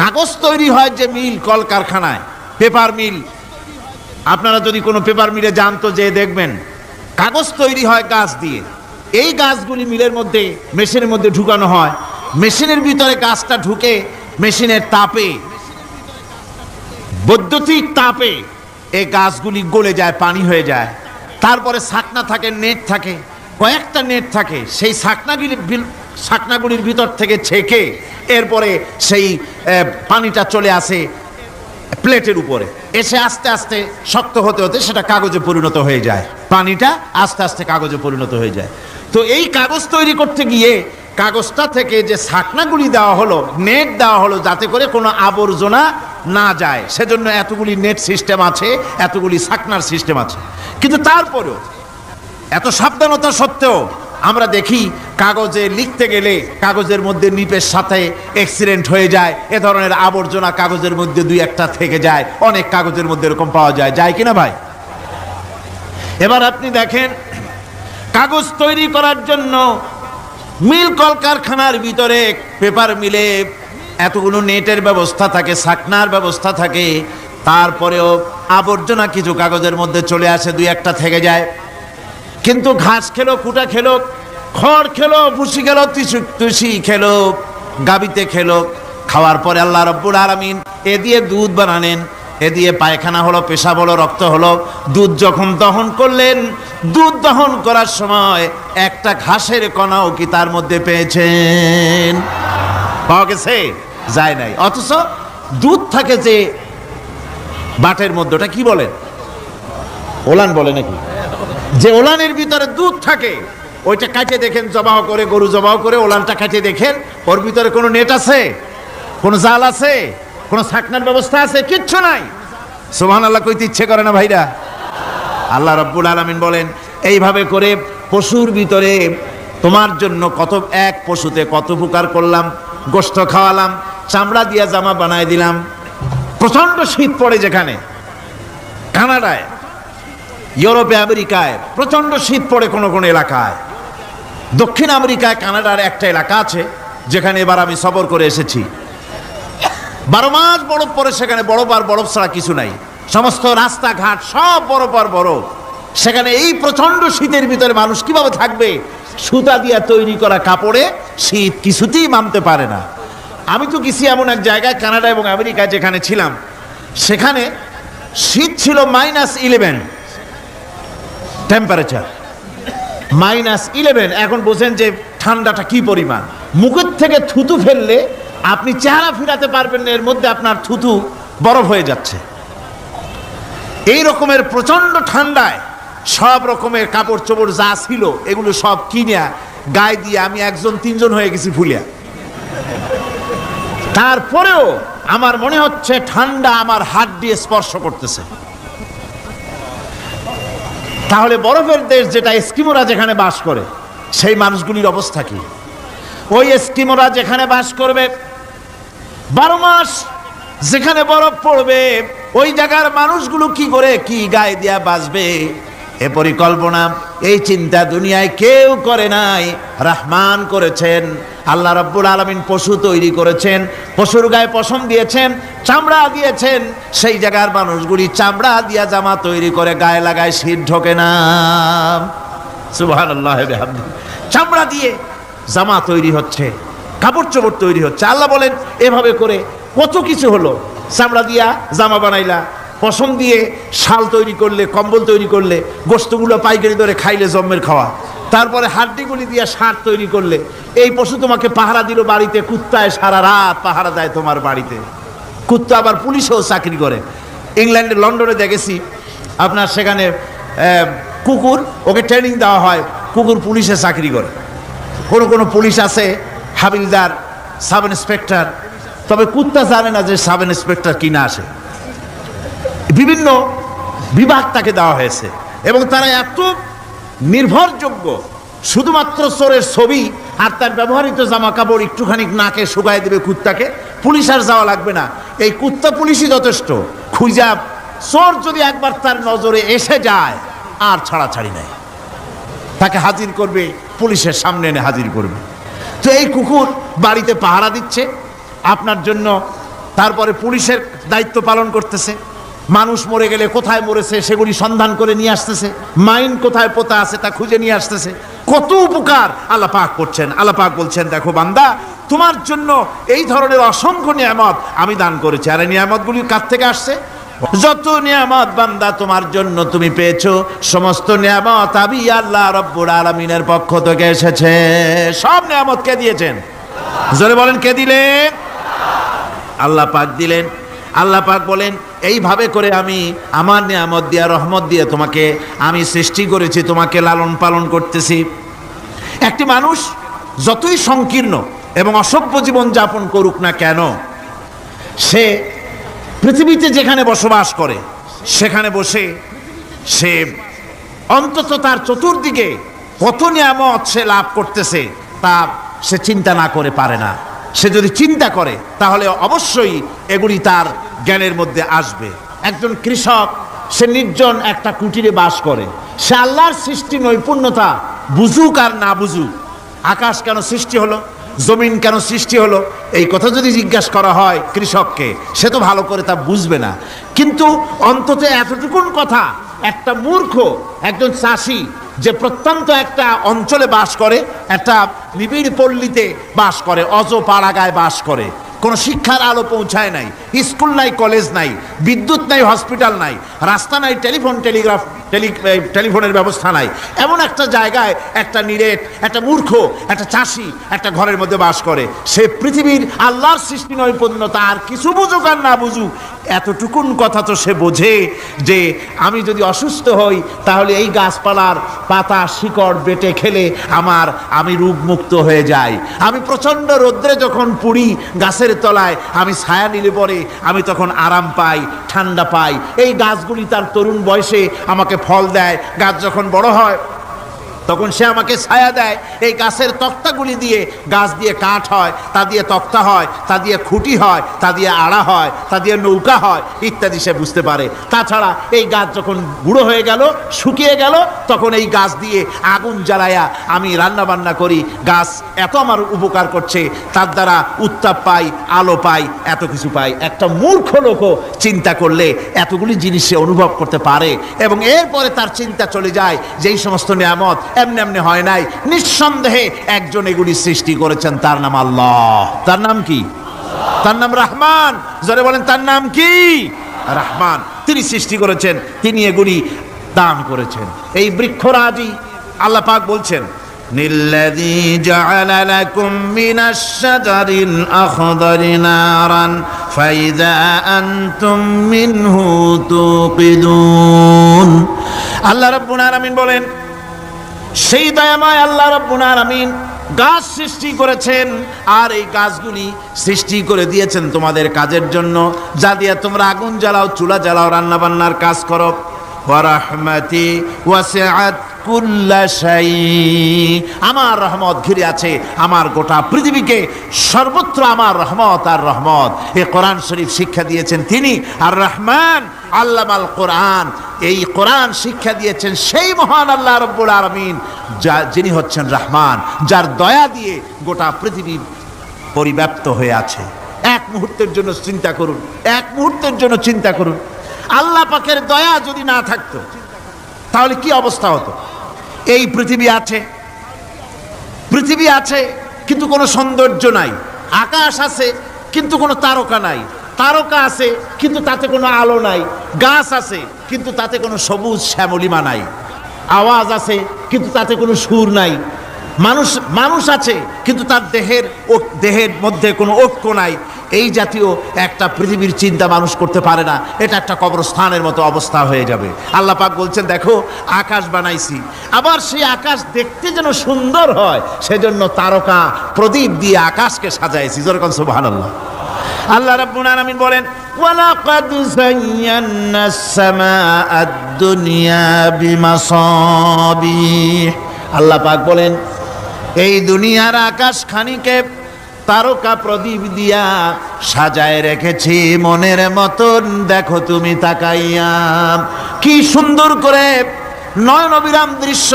কাগজ তৈরি হয় যে মিল, কলকারখানায়, পেপার মিল। আপনারা যদি কোনো পেপার মিলে যান তো যে দেখবেন কাগজ তৈরি হয় গাছ দিয়ে। এই গাছগুলি মিলের মধ্যে, মেশিনের মধ্যে ঢুকানো হয়। মেশিনের ভিতরে গাছটা ঢুকে মেশিনের তাপে, বৈদ্যুতিক তাপে এই গাছগুলি গলে যায়, পানি হয়ে যায়। তারপরে ছাকনা থাকে, নেট থাকে, কয়েকটা নেট থাকে। সেই ছাকনাগুলির ভিতর থেকে ছেঁকে এরপরে সেই পানিটা চলে আসে প্লেটের উপরে, এসে আস্তে আস্তে শক্ত হতে হতে সেটা কাগজে পরিণত হয়ে যায়। পানিটা আস্তে আস্তে কাগজে পরিণত হয়ে যায়। তো এই কাগজ তৈরি করতে গিয়ে কাগজটা থেকে যে ছাকনাগুলি দেওয়া হলো, নেট দেওয়া হলো, যাতে করে কোনো আবর্জনা না যায়, সেজন্য এতগুলি নেট সিস্টেম আছে, এতগুলি ছাকনার সিস্টেম আছে। কিন্তু তারপরেও এত সাবধানতা সত্ত্বেও আমরা দেখি কাগজে লিখতে গেলে কাগজের মধ্যে নিপের সাথে অ্যাক্সিডেন্ট হয়ে যায়। এ ধরনের আবর্জনা কাগজের মধ্যে দুই একটা থেকে যায়। অনেক কাগজের মধ্যে এরকম পাওয়া যায়, যায় কিনা ভাই? এবার আপনি দেখেন, কাগজ তৈরি করার জন্য মিল কলকারখানার ভিতরে, পেপার মিলে এতগুলো নেটের ব্যবস্থা থাকে, ছাকনার ব্যবস্থা থাকে। তারপরেও আবর্জনা কিছু কাগজের মধ্যে চলে আসে, দুই একটা থেকে যায়। কিন্তু ঘাস খেলো, কুটা খেলো, খড় খেলো, ভুসি খেলো, তুষি খেলো, গাবিতে খেলো, খাওয়ার পরে আল্লাহ রাব্বুল আলামিন এ দিয়ে দুধ বানালেন। এ দিয়ে পায়খানা হলো, পেশাব হলো, রক্ত হলো। দুধ যখন দহন করলেন, দুধ দহন করার সময় একটা ঘাসের কণাও কি তার মধ্যে পেয়েছেন? পাওয়া গেছে? যায় নাই। অথচ দুধ থাকে যে বাটের মধ্যে, ওটা কি বলেন? ওলান বলে নাকি? যে ওলানের ভিতরে দুধ থাকে, ওইটা কাটে দেখেন, জবাহ করে, গরু জবাহ করে ওলানটা কাটে দেখেন, ওর ভিতরে কোনো নেট আছে, কোনো জাল আছে, কোনো ছাকনার ব্যবস্থা আছে? কিচ্ছু নাই। সুবহানাল্লাহ কইতে ইচ্ছে করে না ভাইরা? আল্লাহ রাব্বুল আলামিন বলেন, এইভাবে করে পশুর ভিতরে তোমার জন্য কত, এক পশুতে কত উপকার করলাম। গোশত খাওয়ালাম, চামড়া দিয়া জামা বানায় দিলাম। প্রচন্ড শীত পড়ে যেখানে, কানাডায়, ইউরোপে, আমেরিকায় প্রচন্ড শীত পড়ে কোনো কোনো এলাকায়। দক্ষিণ আমেরিকায়, কানাডার একটা এলাকা আছে যেখানে এবার আমি সফর করে এসেছি। 12 মাস বরফ পড়ে সেখানে, বরফ আর বরফ ছাড়া কিছু নাই। সমস্ত রাস্তাঘাট সব বরফ আর বরফ। সেখানে এই প্রচন্ড শীতের ভিতরে মানুষ কিভাবে থাকবে? সুতা দিয়া তৈরি করা কাপড়ে শীত কিছুতেই মানতে পারে না। আমি তো গেছি এমন এক জায়গায়, কানাডা এবং আমেরিকা যেখানে ছিলাম, সেখানে শীত ছিল -11 টেম্পারেচার, -11। এখন বোঝেন যে ঠান্ডাটা কি পরিমাণ। মুখের থেকে থুতু ফেললে আপনি চেহারা ফিরাতে পারবেন না, এর মধ্যে আপনার থুতু বরফ হয়ে যাচ্ছে। এই রকমের প্রচন্ড ঠান্ডায় সব রকমের কাপড় চোপড় যা ছিল এগুলো সব কিনে গায়ে দিয়ে আমি 1-3 হয়ে গেছি ফুলিয়া। তারপরেও আমার মনে হচ্ছে ঠান্ডা আমার হাত দিয়ে স্পর্শ করতেছে। তাহলে বরফের দেশ যেটা এস্কিমোরা যেখানে বাস করে সেই মানুষগুলির অবস্থা কি? ওই এস্কিমোরা যেখানে বাস করবে 12 মাস যেখানে বরফ পড়বে, ওই জায়গার মানুষগুলো কি করে কি গায়ে দিয়া বাঁচবে? এ পরিকল্পনা এই চিন্তা দুনিয়ায় কেউ করে নাই, রহমান করেছেন। আল্লাহ রাব্বুল আলামিন পশু তৈরি করেছেন, পশুর গায়ে পশম দিয়েছেন, চামড়া দিয়েছেন। সেই জায়গার মানুষগুলি চামড়া দিয়া জামা তৈরি করে গায়ে লাগায়, শীত ঢোকে না। সুবহানাল্লাহ বিহামদিহি। চামড়া দিয়ে জামা তৈরি হচ্ছে, কাপড় চোপড় তৈরি হচ্ছে। আল্লাহ বলেন এভাবে করে কত কিছু হলো। চামড়া দিয়া জামা বানাইলা, পশম দিয়ে শাল তৈরি করলে, কম্বল তৈরি করলে, গোশতগুলো পাইকারি দরে খাইলে জম্মের খাওয়া। তারপরে হাড্ডিগুলি দিয়ে সার তৈরি করলে। এই পশু তোমাকে পাহারা দিল বাড়িতে, কুত্তায় সারা রাত পাহারা দেয় তোমার বাড়িতে। কুত্তা আবার পুলিশেও চাকরি করে। ইংল্যান্ডে, লন্ডনে দেখেছি আপনার সেখানে কুকুর, ওকে ট্রেনিং দেওয়া হয়, কুকুর পুলিশে চাকরি করে। কোনো পুলিশ আছে হাবিলদার, সাব ইন্সপেক্টর, তবে কুত্তা জানে না যে সাব ইন্সপেক্টর কিনা আসে। বিভিন্ন বিভাগ তাকে দেওয়া হয়েছে এবং তারা এত নির্ভরযোগ্য, শুধুমাত্র চোরের ছবি আর তার ব্যবহৃত জামা কাপড় একটুখানি নাকে শুকায় দেবে কুত্তাকে, পুলিশ আর যাওয়া লাগবে না। এই কুত্তা পুলিশই যথেষ্ট। খুঁজা চোর যদি একবার তার নজরে এসে যায় আর ছাড়াছাড়ি নাই, তাকে হাজির করবে, পুলিশের সামনে এনে হাজির করবে। তো এই কুকুর বাড়িতে পাহারা দিচ্ছে আপনার জন্য, তারপরে পুলিশের দায়িত্ব পালন করতেছে। মানুষ মরে গেলে কোথায় মরেছে সেগুলি সন্ধান করে নিয়ে আসতেছে, মাইন কোথায় পোতা আছে তা খুঁজে নিয়ে আসতেছে। কত উপকার আল্লাহ পাক করছেন। আল্লাহ পাক বলছেন, দেখো বান্দা, তোমার জন্য এই ধরনের অসংখ্য নিয়ামত আমি দান করেছি। আর এই নিয়ামতগুলি কার থেকে আসছে? যত নিয়ামত বান্দা তোমার জন্য তুমি পেয়েছো, সমস্ত নিয়ামত আমি আল্লাহ রাব্বুল আলামিনের পক্ষ থেকে এসেছে। সব নিয়ামত কে দিয়েছেন? জোরে বলেন, কে দিলেন? আল্লাহ পাক দিলেন। আল্লাহ পাক বলেন, এইভাবে করে আমি আমার নিয়ামত দিয়া, রহমত দিয়ে তোমাকে আমি সৃষ্টি করেছি, তোমাকে লালন পালন করতেছি। একটি মানুষ যতই সংকীর্ণ এবং অসভ্য জীবন যাপন করুক না কেন, সে পৃথিবীতে যেখানে বসবাস করে সেখানে বসে সে অন্তত তার চতুর্দিকে কত নিয়ামত সে লাভ করতেছে তা সে চিন্তা না করে পারে না। সে যদি চিন্তা করে তাহলে অবশ্যই এগুলি তার জ্ঞানের মধ্যে আসবে। একজন কৃষক, সে নির্জন একটা কুটিরে বাস করে। সে আল্লাহর সৃষ্টি নৈপুণ্যতা বুঝুক আর না বুঝুক, আকাশ কেন সৃষ্টি হলো, জমিন কেন সৃষ্টি হলো, এই কথা যদি জিজ্ঞাসা করা হয় কৃষককে, সে তো ভালো করে তা বুঝবে না। কিন্তু অন্তত এতটুকুন কথা একটা মূর্খ, একজন চাষি যে প্রত্যন্ত একটা অঞ্চলে বাস করে, একটা নিবিড় পল্লীতে বাস করে, অজ পাড়াগায় বাস করে, কোনো শিক্ষার আলো পৌঁছায় নাই, স্কুল নাই, কলেজ নাই, বিদ্যুৎ নাই, হসপিটাল নাই, রাস্তা নাই, টেলিফোনের ব্যবস্থা নাই, এমন একটা জায়গায় একটা নিরেট, একটা মূর্খ, একটা চাষি একটা ঘরের মধ্যে বাস করে। সে পৃথিবীর আল্লাহর সৃষ্টি নৈপুণ্যতা আর কিছু বুঝুক আর না বুঝুক, এতটুকুন কথা তো সে বোঝে যে আমি যদি অসুস্থ হই তাহলে এই গাছপালার পাতা শিকড় বেটে খেলে আমি রোগমুক্ত হয়ে যাই। আমি প্রচণ্ড রৌদ্রে যখন পুড়ি গাছের তলায়, আমি ছায়া নিলে পরে আমি তখন আরাম পাই, ঠান্ডা পাই। এই গাছগুলি তার তরুণ বয়সে আমাকে ফল দেয়, গাছ যখন বড় হয় তখন সে আমাকে ছায়া দেয়। এই গাছের তক্তাগুলি দিয়ে, গাছ দিয়ে কাঠ হয়, তা দিয়ে তক্তা হয়, তা দিয়ে খুঁটি হয়, তা দিয়ে আড়া হয়, তা দিয়ে নৌকা হয় ইত্যাদি সে বুঝতে পারে। তাছাড়া এই গাছ যখন বুড়ো হয়ে গেল, শুকিয়ে গেল, তখন এই গাছ দিয়ে আগুন জ্বালায়া আমি রান্না বান্না করি। গাছ এত আমার উপকার করছে, তার দ্বারা উত্তাপ পাই, আলো পাই, এত কিছু পাই। একটা মূর্খ লোকও চিন্তা করলে এতগুলি জিনিস সে অনুভব করতে পারে এবং এরপরে তার চিন্তা চলে যায় যে এই সমস্ত নিয়ামত এমনি এমনি হয় নাই, নিঃসন্দেহে একজন এগুলি সৃষ্টি করেছেন, তার নাম আল্লাহ। তার নাম কি? তার নাম রহমান। যারা বলেন তার নাম কি? রহমান। তিনি সৃষ্টি করেছেন, তিনি এগুলি দান করেছেন। এই বৃক্ষরাজি আল্লাহ পাক বলছেন, নিল্লাযী জাআলা লাকুম মিনাশ শাজারিল আখদারি নারান ফাইযা আনতুম মিনহু তুকিদুন। আল্লাহ রাব্বুল আলামিন বলেন, সেই দয়াময় আল্লাহ রাব্বুল আলামিন গাছ সৃষ্টি করেছেন আর এই গাছগুলি সৃষ্টি করে দিয়েছেন তোমাদের কাজের জন্য, যা দিয়ে তোমরা আগুন জ্বালাও, চুলা জ্বালাও, রান্না বান্নার কাজ করো। ওয়া রাহমাতি ওয়াসিআত কুল্লা শাই, আমার রহমত ঘিরে আছে আমার গোটা পৃথিবীকে, সর্বত্র আমার রহমত আর রহমত। এই কোরআন শরীফ শিক্ষা দিয়েছেন তিনি আর রহমান আল্লামাল কোরআন, এই কোরআন শিক্ষা দিয়েছেন সেই মহান আল্লাহ রাব্বুল আলামিন, যিনি হচ্ছেন রহমান, যার দয়া দিয়ে গোটা পৃথিবী পরিব্যাপ্ত হয়ে আছে। এক মুহূর্তের জন্য চিন্তা করুন, এক মুহূর্তের জন্য চিন্তা করুন, আল্লাহ পাকের দয়া যদি না থাকতো তাহলে কি অবস্থা হতো? এই পৃথিবী আছে, পৃথিবী আছে কিন্তু কোনো সৌন্দর্য নাই, আকাশ আছে কিন্তু কোনো তারকা নাই, তারকা আছে কিন্তু তাতে কোনো আলো নাই, গাছ আছে কিন্তু তাতে কোনো সবুজ শ্যামলিমা নাই, আওয়াজ আছে কিন্তু তাতে কোনো সুর নাই, মানুষ আছে কিন্তু তার দেহের মধ্যে কোনো ঐক্য নাই। এই জাতীয় একটা পৃথিবীর চিন্তা মানুষ করতে পারে না, এটা একটা কবরস্থানের মতো অবস্থা হয়ে যাবে। আল্লাহ পাক বলছেন দেখো আকাশ বানাইছি, আবার সেই আকাশ দেখতে যেন সুন্দর হয় সেজন্য তারকা প্রদীপ দিয়ে আকাশকে সাজাইছি। যেরকম সুবহানাল্লাহ। আল্লাহ রাব্বুল আলামিন বলেন ওয়ালাকাদ যায়্যানাস সামাআদ দুনিয়া বিমাসাবিহ, আল্লাহ পাক বলেন এই দুনিয়ার আকাশ খানিকে তারকা প্রদীপ দিয়া সাজায় রেখেছি মনের মতন। দেখো তুমি তাকাইয়া কি সুন্দর করে নয়নবিরাম দৃশ্য,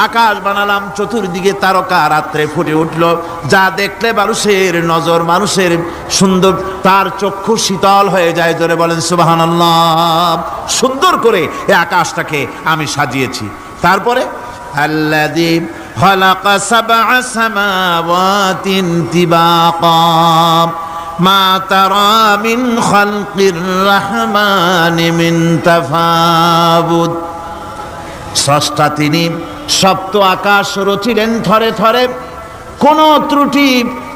আকাশ বানালাম, চতুর্দিকে তারকা রাত্রে ফুটে উঠল, যা দেখলে মানুষের নজর, মানুষের সুন্দর, তার চক্ষু শীতল হয়ে যায়। জোরে বলেন সুবহানাল্লাহ। সুন্দর করে এই আকাশটাকে আমি সাজিয়েছি। তারপরে আল্লাযী খালাকা সাবআ সামাওয়াতিন তিবাকা মা তারা মিন খালকির রহমানি মিন তাফাবুদ, স্রষ্টা তিনি সপ্ত আকাশ রচিলেন থরে থরে, কোনো ত্রুটি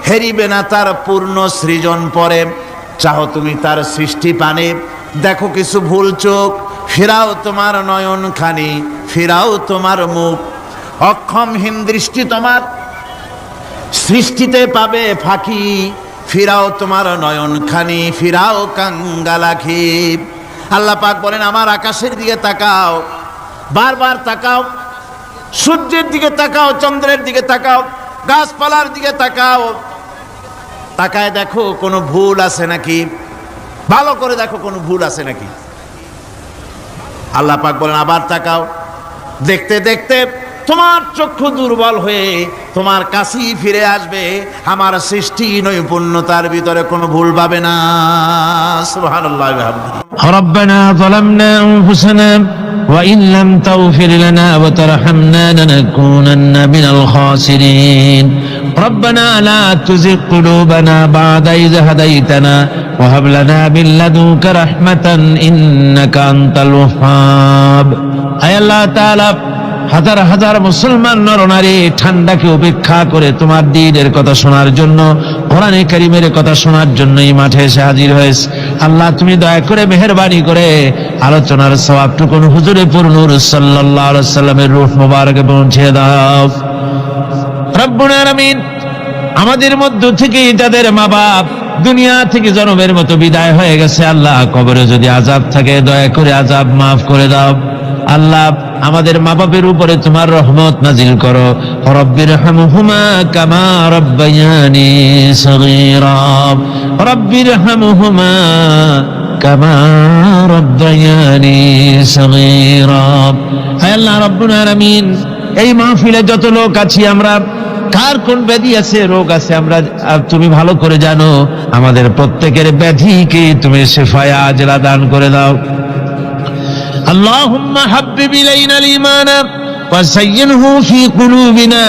হেরিবে না তার পূর্ণ সৃজন পরে। চাহো তুমি তার সৃষ্টি পানে, দেখো কিছু ভুল চোখ, ফিরাও তোমার নয়ন খানি, ফিরাও তোমার মুখ, অক্ষমহীন দৃষ্টি তোমার সৃষ্টিতে পাবে ফাঁকি, ফিরাও তোমার নয়ন খানি, ফিরাও কাঙ্গালাখি। আল্লাহ পাক বলেন আমার আকাশের দিকে তাকাও, বারবার তাকাও, সূর্যের দিকে তাকাও, চন্দ্রের দিকে তাকাও, গাছপালার দিকে তাকাও, তাকায় দেখো কোনো ভুল আছে নাকি, ভালো করে দেখো কোনো ভুল আছে নাকি। আল্লাহ পাক বলেন আবার তাকাও, দেখতে দেখতে তোমার চক্ষু দুর্বল হয়ে তোমার কাছেই ফিরে আসবে, আমার সৃষ্টি নৈপুণ্যতার ভিতরে কোনো ভুল পাবে না। সুবহানাল্লাহ। ربنا ظلمنا أنفسنا وإن لم تغفر لنا وترحمنا لنكونن من الخاسرين ربنا لا تزغ قلوبنا بعد إذ هديتنا وهب لنا من لدنك رحمة إنك أنت الوهاب। أي الله تعالى হাজার হাজার মুসলমান নরনারী ঠান্ডাকে উপেক্ষা করে তোমার দ্বীনের কথা শোনার জন্য, কোরআনে কারীমের কথা শোনার জন্য এই মাঠে এসে হাজির হয়েছে। আল্লাহ তুমি দয়া করে মেহেরবানি করে আলোচনার সওয়াবটুকু হুজুরে পুরনূর সাল্লাল্লাহু আলাইহি সাল্লামের রূহ মোবারকে পৌঁছে দাও। রব্বুল আলামিন আমাদের মধ্য থেকে যাদের মা বাপ দুনিয়া থেকে জনমের মতো বিদায় হয়ে গেছে, আল্লাহ কবরে যদি আযাব থাকে দয়া করে আযাব মাফ করে দাও। আল্লাহ আমাদের মা বাপের উপরে তোমার রহমত নাজিল করো। রব্বিরহামহুমা কামা রব্বায়ানি সগীরা, রব্বিরহামহুমা কামা রব্বায়ানি সগীরা। হে আল্লাহ রাব্বুল আলামিন এই মাহফিলে যত লোক আছি আমরা, কার কোন ব্যাধি আছে, রোগ আছে, আমরা তুমি ভালো করে জানো। আমাদের প্রত্যেকের ব্যাধিকে তুমি শিফায়ে আজলা দান করে দাও। اللهم حبب إلينا الإيمان وزينه في قلوبنا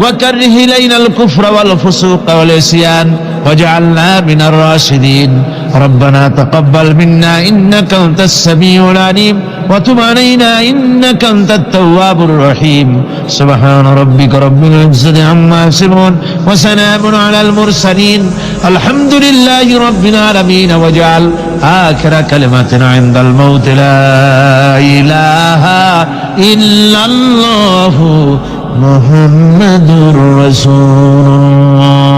وكره إلينا الكفر والفسوق والعصيان واجعلنا من الراشدين ربنا تقبل منا إنك أنت السميع العليم وتب علينا إنك أنت التواب الرحيم سبحان ربك رب العزة عما يصفون وسلام على المرسلين الحمد لله رب العالمين واجعل آخر كلمتنا عند الموت لا إله إلا الله محمد رسول الله